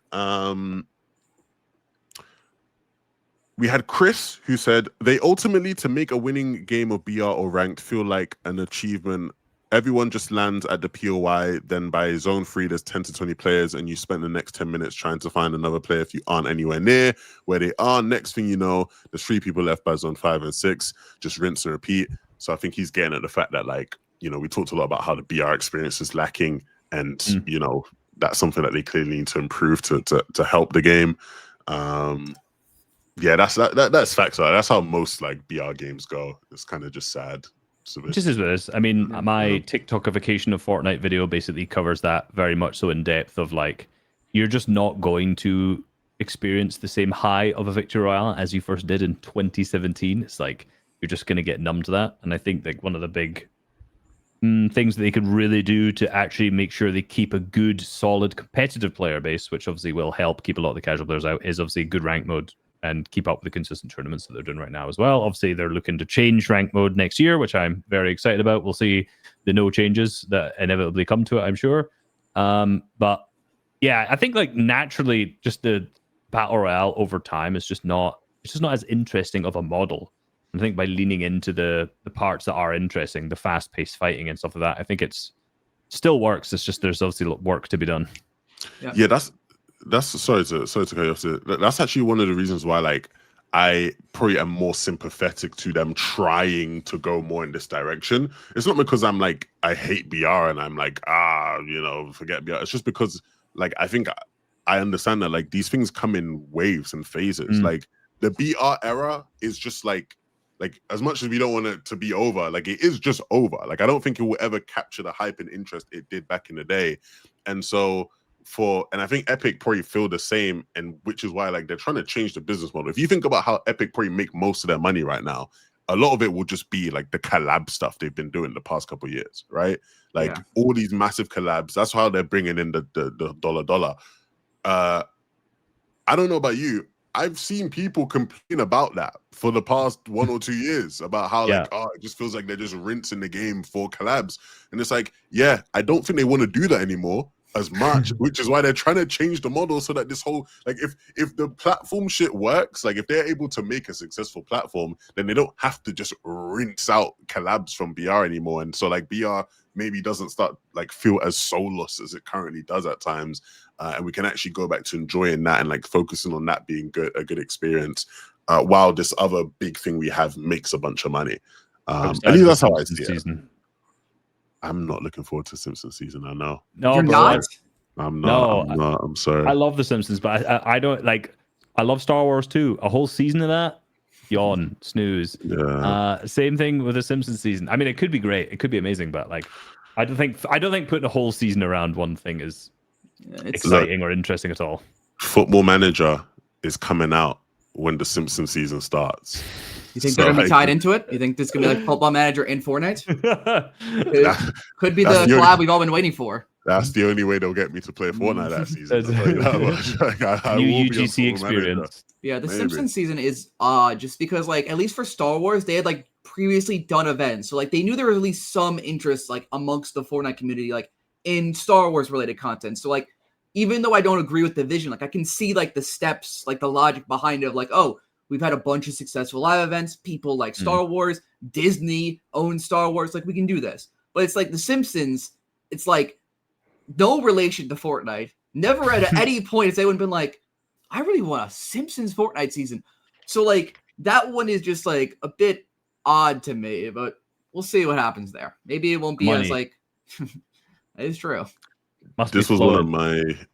we had Chris who said, they ultimately, to make a winning game of BR or ranked feel like an achievement. Everyone just lands at the POI, then by zone 3, there's 10 to 20 players, and you spend the next 10 minutes trying to find another player if you aren't anywhere near where they are. Next thing you know, there's 3 people left by zone 5 and 6. Just rinse and repeat. So I think he's getting at the fact that, like, you know, we talked a lot about how the BR experience is lacking, and, you know, that's something that they clearly need to improve to help the game. Yeah, that's facts. That's how most like BR games go. It's kind of just sad. Just as it is. I mean, my TikTokification of Fortnite video basically covers that very much so in depth of like, you're just not going to experience the same high of a victory royale as you first did in 2017. It's like, you're just going to get numb to that. And I think like one of the big things that they could really do to actually make sure they keep a good, solid, competitive player base, which obviously will help keep a lot of the casual players out, is obviously good rank mode and keep up with the consistent tournaments that they're doing right now as well. Obviously, they're looking to change rank mode next year, which I'm very excited about. We'll see the no changes that inevitably come to it, I'm sure. But yeah, I think like naturally, just the battle royale over time is just not as interesting of a model. I think by leaning into the parts that are interesting, the fast-paced fighting and stuff like that, I think it's still works. It's just there's obviously work to be done. Yeah, that's sorry to cut you off. That's actually one of the reasons why like I probably am more sympathetic to them trying to go more in this direction. It's not because I'm like I hate BR and I'm like you know, forget BR. It's just because like I think I understand that like these things come in waves and phases. Like the BR era is just like as much as we don't want it to be over, like it is just over. Like I don't think it will ever capture the hype and interest it did back in the day. And so and I think Epic probably feel the same, and which is why like they're trying to change the business model. If you think about how Epic probably make most of their money right now, a lot of it will just be like the collab stuff they've been doing the past couple of years, right? Like all these massive collabs. That's how they're bringing in the dollar. I don't know about you. I've seen people complain about that for the past 1 or 2 years about how like, it just feels like they're just rinsing the game for collabs. And it's like, yeah, I don't think they want to do that anymore. as much, which is why they're trying to change the model so that this whole if the platform shit works, like if they're able to make a successful platform, then they don't have to just rinse out collabs from BR anymore. And so like BR maybe doesn't start like feel as soulless as it currently does at times. And we can actually go back to enjoying that and like focusing on that being a good experience, while this other big thing we have makes a bunch of money. At least that's how I see it. I'm not looking forward to Simpsons season. I know. No, you're not. I'm not. No, I'm not. I'm sorry. I love the Simpsons, but I don't like. I love Star Wars too. A whole season of that, yawn, snooze. Yeah. Same thing with the Simpsons season. I mean, it could be great. It could be amazing, but like, I don't think putting a whole season around one thing is exciting or interesting at all. Football Manager is coming out when the Simpsons season starts. You think they're gonna be tied into it? You think this is gonna be like Football Manager in Fortnite? Could be the collab we've all been waiting for. That's the only way they'll get me to play Fortnite that season. New UGC experience. Yeah, the Simpsons season is just because like at least for Star Wars they had like previously done events, so like they knew there was at least some interest like amongst the Fortnite community like in Star Wars related content. So like even though I don't agree with the vision, like I can see like the steps, like the logic behind it of like, oh, we've had a bunch of successful live events. People like Star Wars. Disney owns Star Wars. Like, we can do this. But it's like The Simpsons, it's like no relation to Fortnite. Never at any point has anyone been like, I really want a Simpsons Fortnite season. So, like, that one is just, like, a bit odd to me. But we'll see what happens there. Maybe it won't be as, like... It's true. This was one of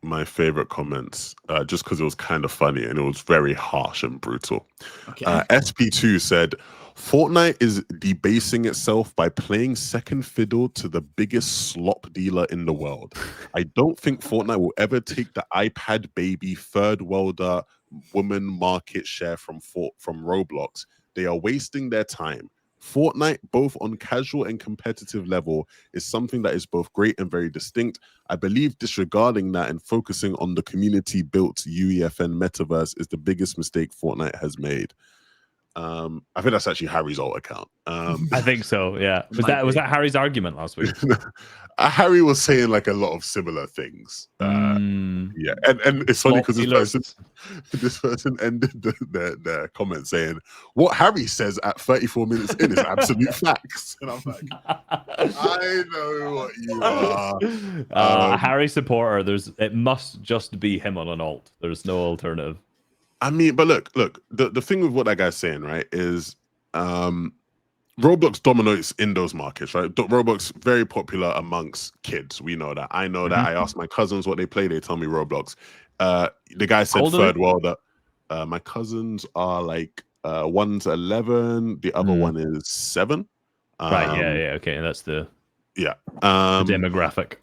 my favorite comments, just because it was kind of funny and it was very harsh and brutal. Okay. SP2 said, Fortnite is debasing itself by playing second fiddle to the biggest slop dealer in the world. I don't think Fortnite will ever take the iPad baby third worlder woman market share from Roblox. They are wasting their time. Fortnite, both on casual and competitive level, is something that is both great and very distinct. I believe disregarding that and focusing on the community-built UEFN metaverse is the biggest mistake Fortnite has made. I think that's actually Harry's alt account. I think so, yeah. Was that Harry's argument last week? Harry was saying like a lot of similar things. Yeah, and it's funny because this person ended their comment saying, what Harry says at 34 minutes in is absolute facts. And I'm like, I know what you are. Harry supporter, it must just be him on an alt. There's no alternative. I mean, but look, the thing with what that guy's saying, right, is Roblox dominates in those markets, right? Roblox very popular amongst kids. We know that. I know that. I asked my cousins what they play. They tell me Roblox. The guy said third world. My cousins are like one's 11, the other one is 7. Right. Yeah. Okay. That's the demographic.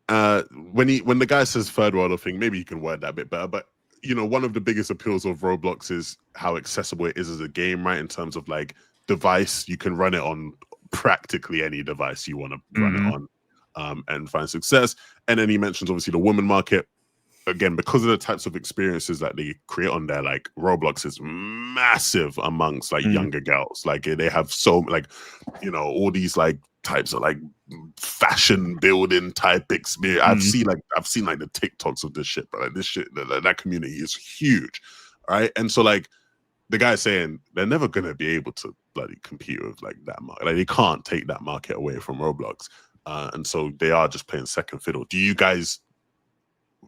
When the guy says third world thing, maybe you can word that a bit better, but. You know, one of the biggest appeals of Roblox is how accessible it is as a game, right? In terms of like device, you can run it on practically any device you want to run it on, and find success. And then he mentions obviously the woman market. Again, because of the types of experiences that they create on there, like Roblox is massive amongst like younger girls. Like they have so like, you know, all these like types of like fashion building type experience. I've seen like the TikToks of this shit, but like this shit, that community is huge, right? And so like the guy's saying they're never gonna be able to bloody compete with like that market. Like they can't take that market away from Roblox, and so they are just playing second fiddle. Do you guys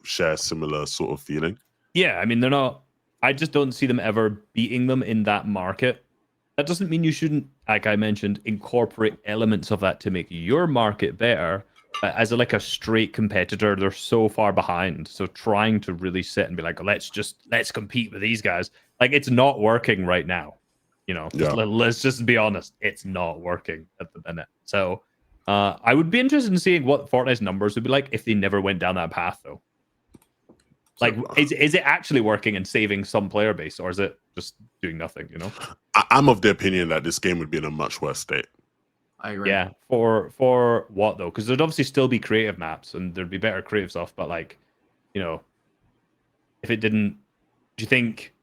share similar sort of feeling? Yeah, I mean, they're not. I just don't see them ever beating them in that market. That doesn't mean you shouldn't, like I mentioned, incorporate elements of that to make your market better. As a straight competitor, they're so far behind. So trying to really sit and be like, let's compete with these guys. Like, it's not working right now. You know, let's just be honest. It's not working at the minute. So I would be interested in seeing what Fortnite's numbers would be like if they never went down that path, though. Like, is it actually working and saving some player base, or is it just doing nothing, you know? I'm of the opinion that this game would be in a much worse state. I agree. Yeah, for what, though? Because there'd obviously still be creative maps, and there'd be better creative stuff, but, like, you know, if it didn't... Do you think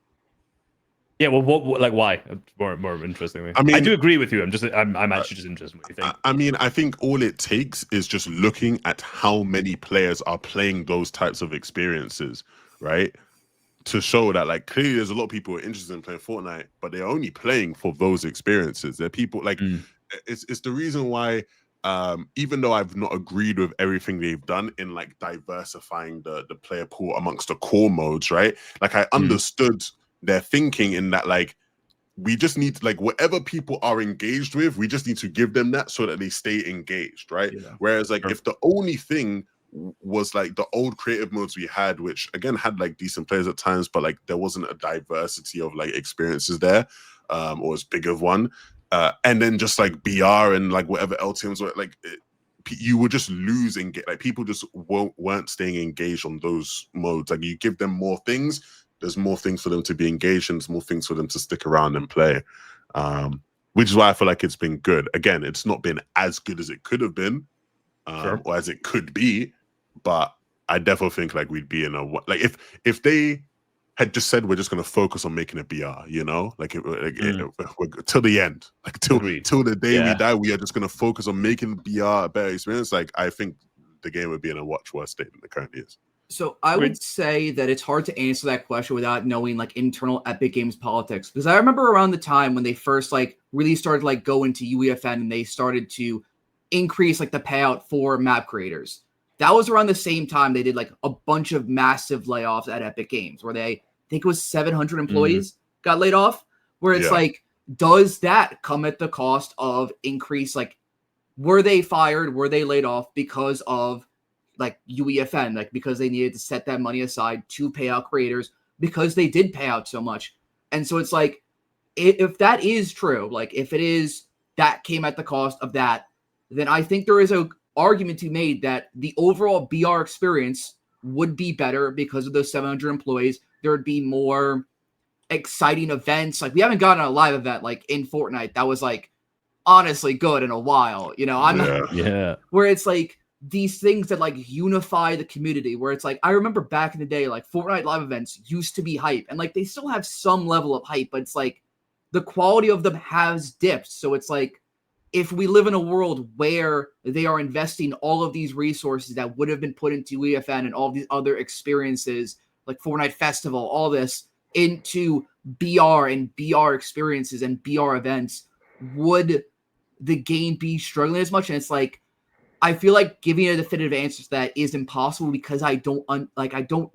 Yeah, well, like why? More interestingly, I mean, I do agree with you. I'm actually just interested in what you think. I mean, I think all it takes is just looking at how many players are playing those types of experiences, right? To show that, like, clearly there's a lot of people who are interested in playing Fortnite, but they're only playing for those experiences. They're people like it's the reason why, even though I've not agreed with everything they've done in like diversifying the player pool amongst the core modes, right? Like I understood their thinking in that, like, we just need to, like, whatever people are engaged with, we just need to give them that so that they stay engaged, right? Yeah. Whereas, like, if the only thing was like the old creative modes we had, which again had like decent players at times, but like there wasn't a diversity of like experiences there, or as big of one, and then just like BR and like whatever LTMs were, like you would just lose and get like people just weren't staying engaged on those modes. Like you give them more things, there's more things for them to be engaged, and there's more things for them to stick around and play. Which is why I feel like it's been good. Again, it's not been as good as it could have been, or as it could be, but I definitely think like we'd be in a, like, if they had just said we're just going to focus on making a BR, you know, like, till the end, like till the day we die, we are just going to focus on making BR a better experience. Like I think the game would be in a much worse state than it currently is. So I would say that it's hard to answer that question without knowing like internal Epic Games politics, because I remember around the time when they first like really started like go into UEFN and they started to increase like the payout for map creators. That was around the same time they did like a bunch of massive layoffs at Epic Games, where they, I think it was 700 employees got laid off. Where it's like, does that come at the cost of increase? Like, were they fired? Were they laid off because of like UEFN, like because they needed to set that money aside to pay out creators because they did pay out so much? And so it's like, if that is true, like if it is that came at the cost of that, then I think there is a argument to be made that the overall BR experience would be better because of those 700 employees. There would be more exciting events. Like we haven't gotten a live event like in Fortnite that was like honestly good in a while, you know. Where it's like these things that like unify the community, where it's like I remember back in the day, like Fortnite live events used to be hype, and like they still have some level of hype, but it's like the quality of them has dipped. So it's like, if we live in a world where they are investing all of these resources that would have been put into EFN and all these other experiences like Fortnite Festival, all this into BR and BR experiences and BR events, would the game be struggling as much? And it's like, I feel like giving a definitive answer to that is impossible because I don't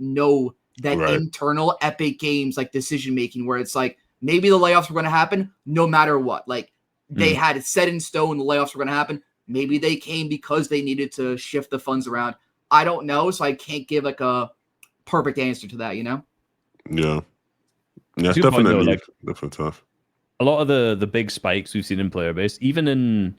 know that internal Epic Games like decision making, where it's like maybe the layoffs were going to happen no matter what. Like they had it set in stone, the layoffs were going to happen. Maybe they came because they needed to shift the funds around. I don't know, so I can't give like a perfect answer to that, you know? Yeah, it's definitely tough. A lot of the big spikes we've seen in player base, even in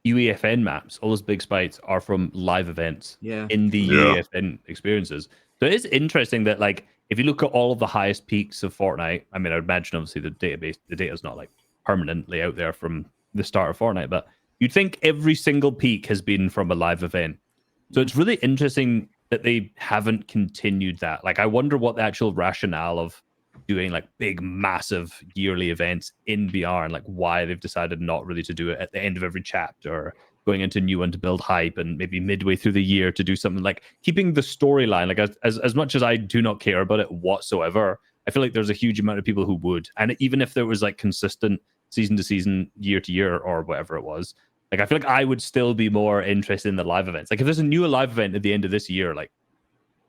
UEFN maps, all those big spikes are from live events in the UEFN experiences. So it is interesting that, like, if you look at all of the highest peaks of Fortnite, I mean, I would imagine obviously the data is not like permanently out there from the start of Fortnite, but you'd think every single peak has been from a live event. So it's really interesting that they haven't continued that. Like, I wonder what the actual rationale of doing like big, massive yearly events in BR and like why they've decided not really to do it at the end of every chapter, or going into a new one to build hype, and maybe midway through the year to do something like keeping the storyline. Like as much as I do not care about it whatsoever, I feel like there's a huge amount of people who would. And even if there was like consistent season to season, year to year, or whatever it was, like I feel like I would still be more interested in the live events. Like if there's a new live event at the end of this year, like,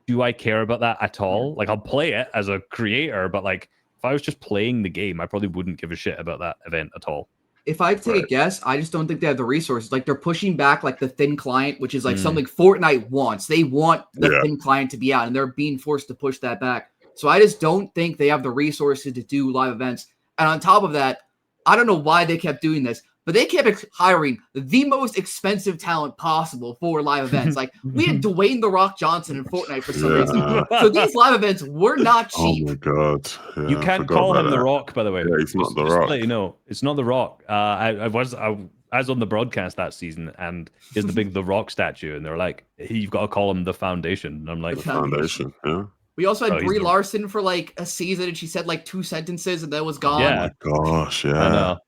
do I care about that at all? Like I'll play it as a creator, but like if I was just playing the game, I probably wouldn't give a shit about that event at all. If I take a guess, I just don't think they have the resources. Like they're pushing back like the thin client, which is like something Fortnite wants. They want the thin client to be out, and they're being forced to push that back. So I just don't think they have the resources to do live events. And on top of that, I don't know why they kept doing this, but they kept hiring the most expensive talent possible for live events. Like we had Dwayne "The Rock" Johnson in Fortnite for some reason. So these live events were not cheap. Oh my god! Yeah, you can't call him The Rock, by the way. Yeah, he's not The Rock. To let you know, it's not The Rock. I was on the broadcast that season, and here's the big The Rock statue, and they're like, "You've got to call him The Foundation." And I'm like, The Foundation. Yeah. We also had Oh, he's Brie the- Larson for like a season, and she said like 2 sentences, and then was gone. Yeah. Oh my gosh, yeah. I know. So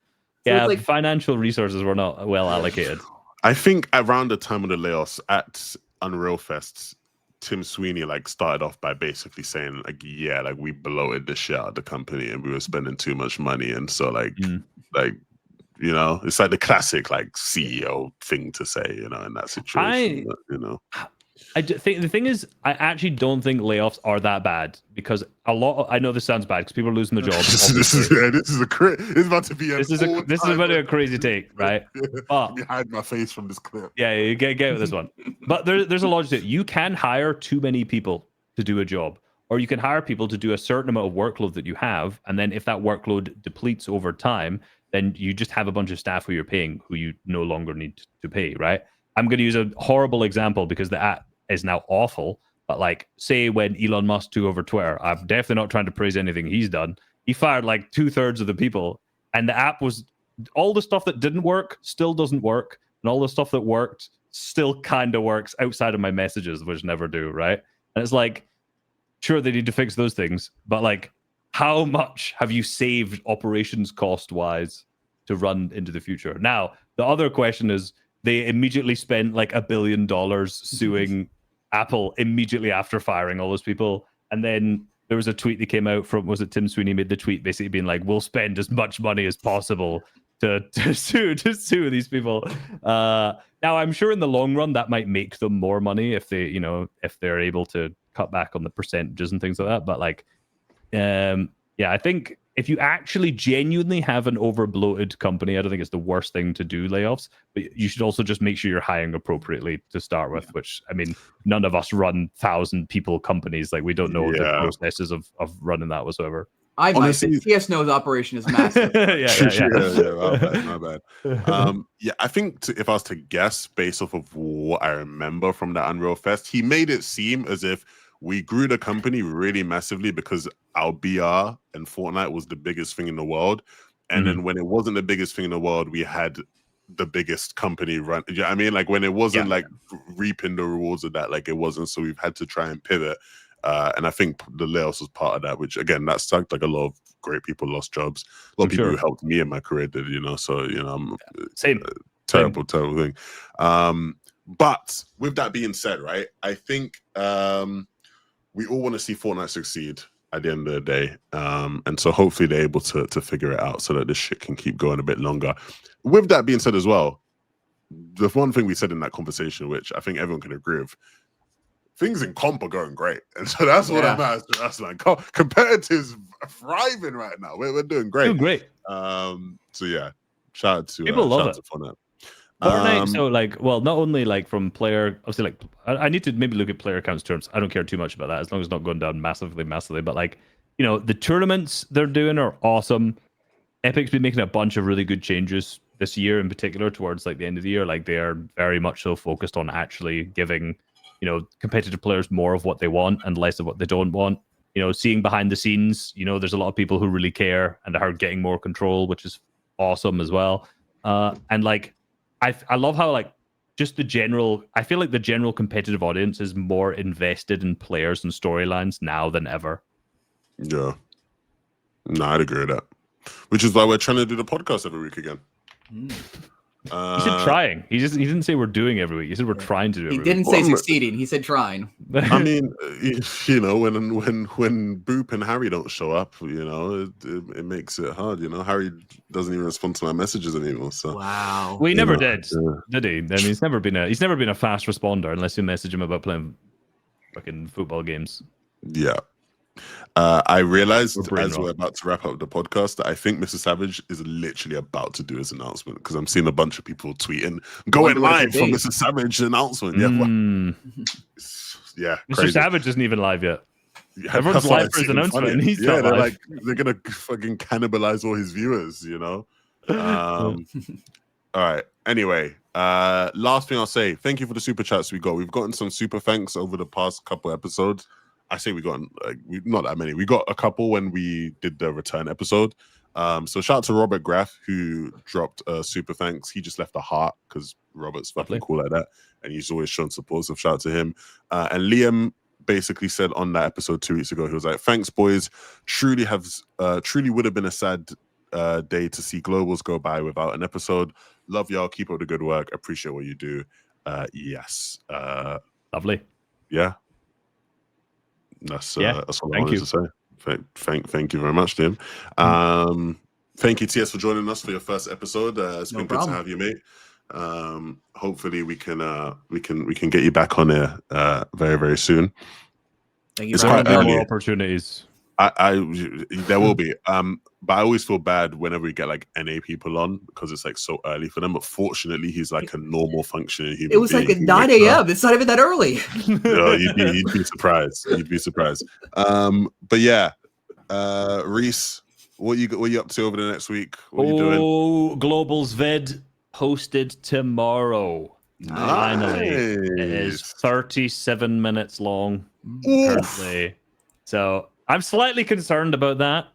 Yeah, it's like- financial resources were not well allocated. I think around the time of the layoffs at Unreal Fest, Tim Sweeney like started off by basically saying like, yeah, like we bloated the shit out of the company and we were spending too much money, and so like you know, it's like the classic like CEO thing to say, you know, in that situation. But, you know, think the thing is, I actually don't think layoffs are that bad because I know this sounds bad because people are losing their jobs. this is about to be this is about a crazy take, right? But let me hide my face from this clip. Yeah, you get with this one. But there's a logic to it. You can hire too many people to do a job, or you can hire people to do a certain amount of workload that you have, and then if that workload depletes over time, then you just have a bunch of staff who you're paying who you no longer need to pay, right? I'm going to use a horrible example because the app is now awful, but like say when Elon Musk took over Twitter, I'm definitely not trying to praise anything he's done. He fired like 2/3 of the people, and the app was all the stuff that didn't work still doesn't work, and all the stuff that worked still kind of works outside of my messages, which never do, right? And it's like, sure, they need to fix those things, but like, how much have you saved operations cost wise to run into the future? Now, the other question is, they immediately spent like $1 billion suing Apple immediately after firing all those people. And then there was a tweet that came out from, was it Tim Sweeney made the tweet basically being like, we'll spend as much money as possible to sue these people. Now, I'm sure in the long run that might make them more money if they, you know, if they're able to cut back on the percentages and things like that. But like, yeah, I think if you actually genuinely have an over-bloated company, I don't think it's the worst thing to do layoffs, but you should also just make sure you're hiring appropriately to start with, which, I mean, none of us run 1,000-people companies. Like, we don't know the processes of running that whatsoever. I might say TS Snow's operation is massive. My bad. Yeah, I think if I was to guess based off of what I remember from that Unreal Fest, he made it seem as if we grew the company really massively because our BR and Fortnite was the biggest thing in the world. And then when it wasn't the biggest thing in the world, we had the biggest company run. You know what I mean? Like when it wasn't like reaping the rewards of that, like it wasn't. So we've had to try and pivot. And I think the layoffs was part of that, which again, that sucked. Like a lot of great people lost jobs. A lot of people who helped me in my career did, you know, so, you know, terrible thing. But with that being said, right, I think we all want to see Fortnite succeed at the end of the day. And so hopefully they're able to figure it out so that this shit can keep going a bit longer. With that being said as well, the one thing we said in that conversation, which I think everyone can agree with, things in comp are going great. And so that's what I'm at. That's like competitive's thriving right now. We're doing great. Doing great. So yeah, shout out to people love it. Fortnite. Fortnite, so like, well, not only like from player, obviously, like I need to maybe look at player counts terms. I don't care too much about that as long as it's not going down massively. But like, you know, the tournaments they're doing are awesome. Epic's been making a bunch of really good changes this year, in particular towards like the end of the year. Like they are very much so focused on actually giving, you know, competitive players more of what they want and less of what they don't want. You know, seeing behind the scenes, you know, there's a lot of people who really care and are getting more control, which is awesome as well. And like, I love how like just the general, I feel like the general competitive audience is more invested in players and storylines now than ever. Yeah. No, I'd agree with that. Which is why we're trying to do the podcast every week again. He said trying. He didn't say we're doing every week. He said we're trying to do it. He didn't say succeeding. He said trying. I mean, you know, when Boop and Harry don't show up, you know, it makes it hard. You know, Harry doesn't even respond to my messages anymore. So wow. Well, he never did he? I mean, he's never been a fast responder unless you message him about playing fucking football games. Yeah. I realized as we're about to wrap up the podcast that I think Mr. Savage is literally about to do his announcement because I'm seeing a bunch of people tweeting going live for Mr. Savage announcement. Yeah, Mr. crazy. Savage isn't even live yet. Yeah, everyone's live for his announcement. And he's not live. They're gonna fucking cannibalize all his viewers, you know. All right. Anyway, last thing I'll say, thank you for the super chats we got. We've gotten some super thanks over the past couple episodes. I say we got not that many. We got a couple when we did the return episode. So shout out to Robert Graff who dropped super thanks. He just left a heart because Robert's fucking cool like that, and he's always shown support. So shout out to him. And Liam basically said on that episode 2 weeks ago, he was like, "Thanks, boys. Truly would have been a sad day to see globals go by without an episode. Love y'all. Keep up the good work. Appreciate what you do." Yes. Lovely. Yeah. That's all I Thank wanted you. to say. Thank you very much, Tim. Thank you, TS, for joining us for your first episode. It's been good to have you, mate. Hopefully we can get you back on there very, very soon. Thank you. It's for quite early. More opportunities. There will be. But I always feel bad whenever we get like NA people on because it's like so early for them. But fortunately, he's like a normal functioning human. It was being. like at 9 a.m. It's not even that early. No, you'd be surprised. You'd be surprised. But yeah, Reese, what you up to over the next week? What are you doing? Oh, Global's vid posted tomorrow. Nice. Finally, it is 37 minutes long currently. So I'm slightly concerned about that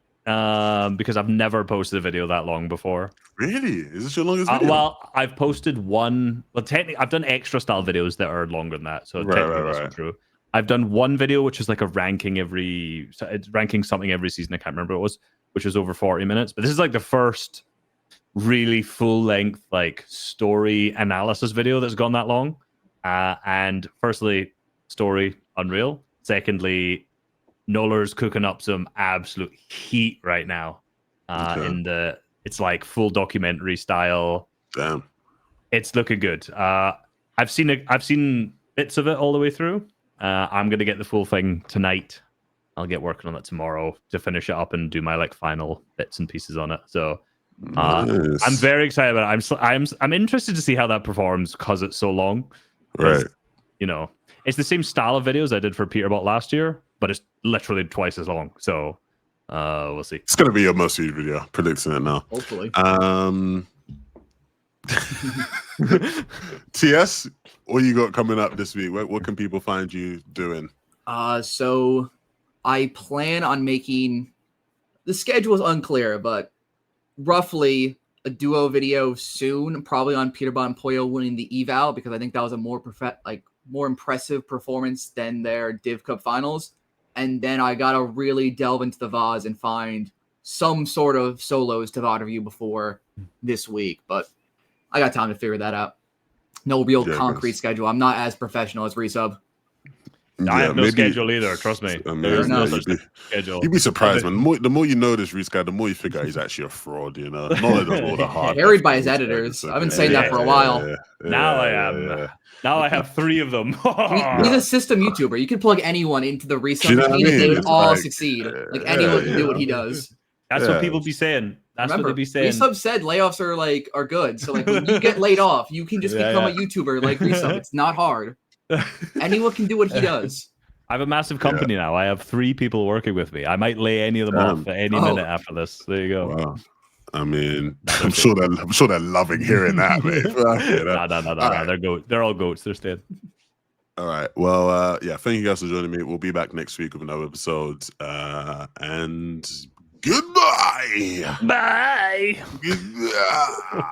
because I've never posted a video that long before. Really? Is this your longest video? Well, I've posted one. Well, technically, I've done extra style videos that are longer than that. So technically, that's true. I've done one video which is like a ranking it's ranking something every season. I can't remember what it was, which was over 40 minutes. But this is like the first really full length like story analysis video that's gone that long. And firstly, story unreal. Secondly, Noller's cooking up some absolute heat right now. It's like full documentary style. Damn, it's looking good. I've seen bits of it all the way through. I'm gonna get the full thing tonight. I'll get working on it tomorrow to finish it up and do my like final bits and pieces on it. So nice. I'm very excited about it. I'm interested to see how that performs because it's so long. Right. You know, it's the same style of videos I did for Peterbot last year, but it's literally twice as long. So we'll see. It's gonna be your most viewed video. Predicting it now. Hopefully. TS, what you got coming up this week? What can people find you doing? So I plan on making, the schedule is unclear, but roughly a duo video soon, probably on Peterbot and Poyo winning the eval, because I think that was a more impressive performance than their Div Cup finals. And then I gotta really delve into the VODs and find some sort of solos to VOD review before this week, but I got time to figure that out. No real concrete schedule. I'm not as professional as Resub. I have no schedule either. Trust me. There's no such schedule. You'd be surprised, man. The more you know this Reese guy, the more you figure out he's actually a fraud. You know, not all the hard. Carried by his editors. I've been saying that for a while. Now I am. Now I have 3 of them. He's a system YouTuber. You could plug anyone into the Resub machine and they would all succeed. Like anyone can do what he does. That's what people be saying. That's what they be saying. Resub said layoffs are good. So like when you get laid off, you can just become a YouTuber like Resub. It's not hard. Anyone can do what he does. I have a massive company now. I have 3 people working with me. I might lay any of them off at any minute after this. There you go. Wow. I mean, I'm sure they're loving hearing that, mate. No. They're all goats. They're staying. All right. Well, thank you guys for joining me. We'll be back next week with another episode. And goodbye. Bye. Goodbye.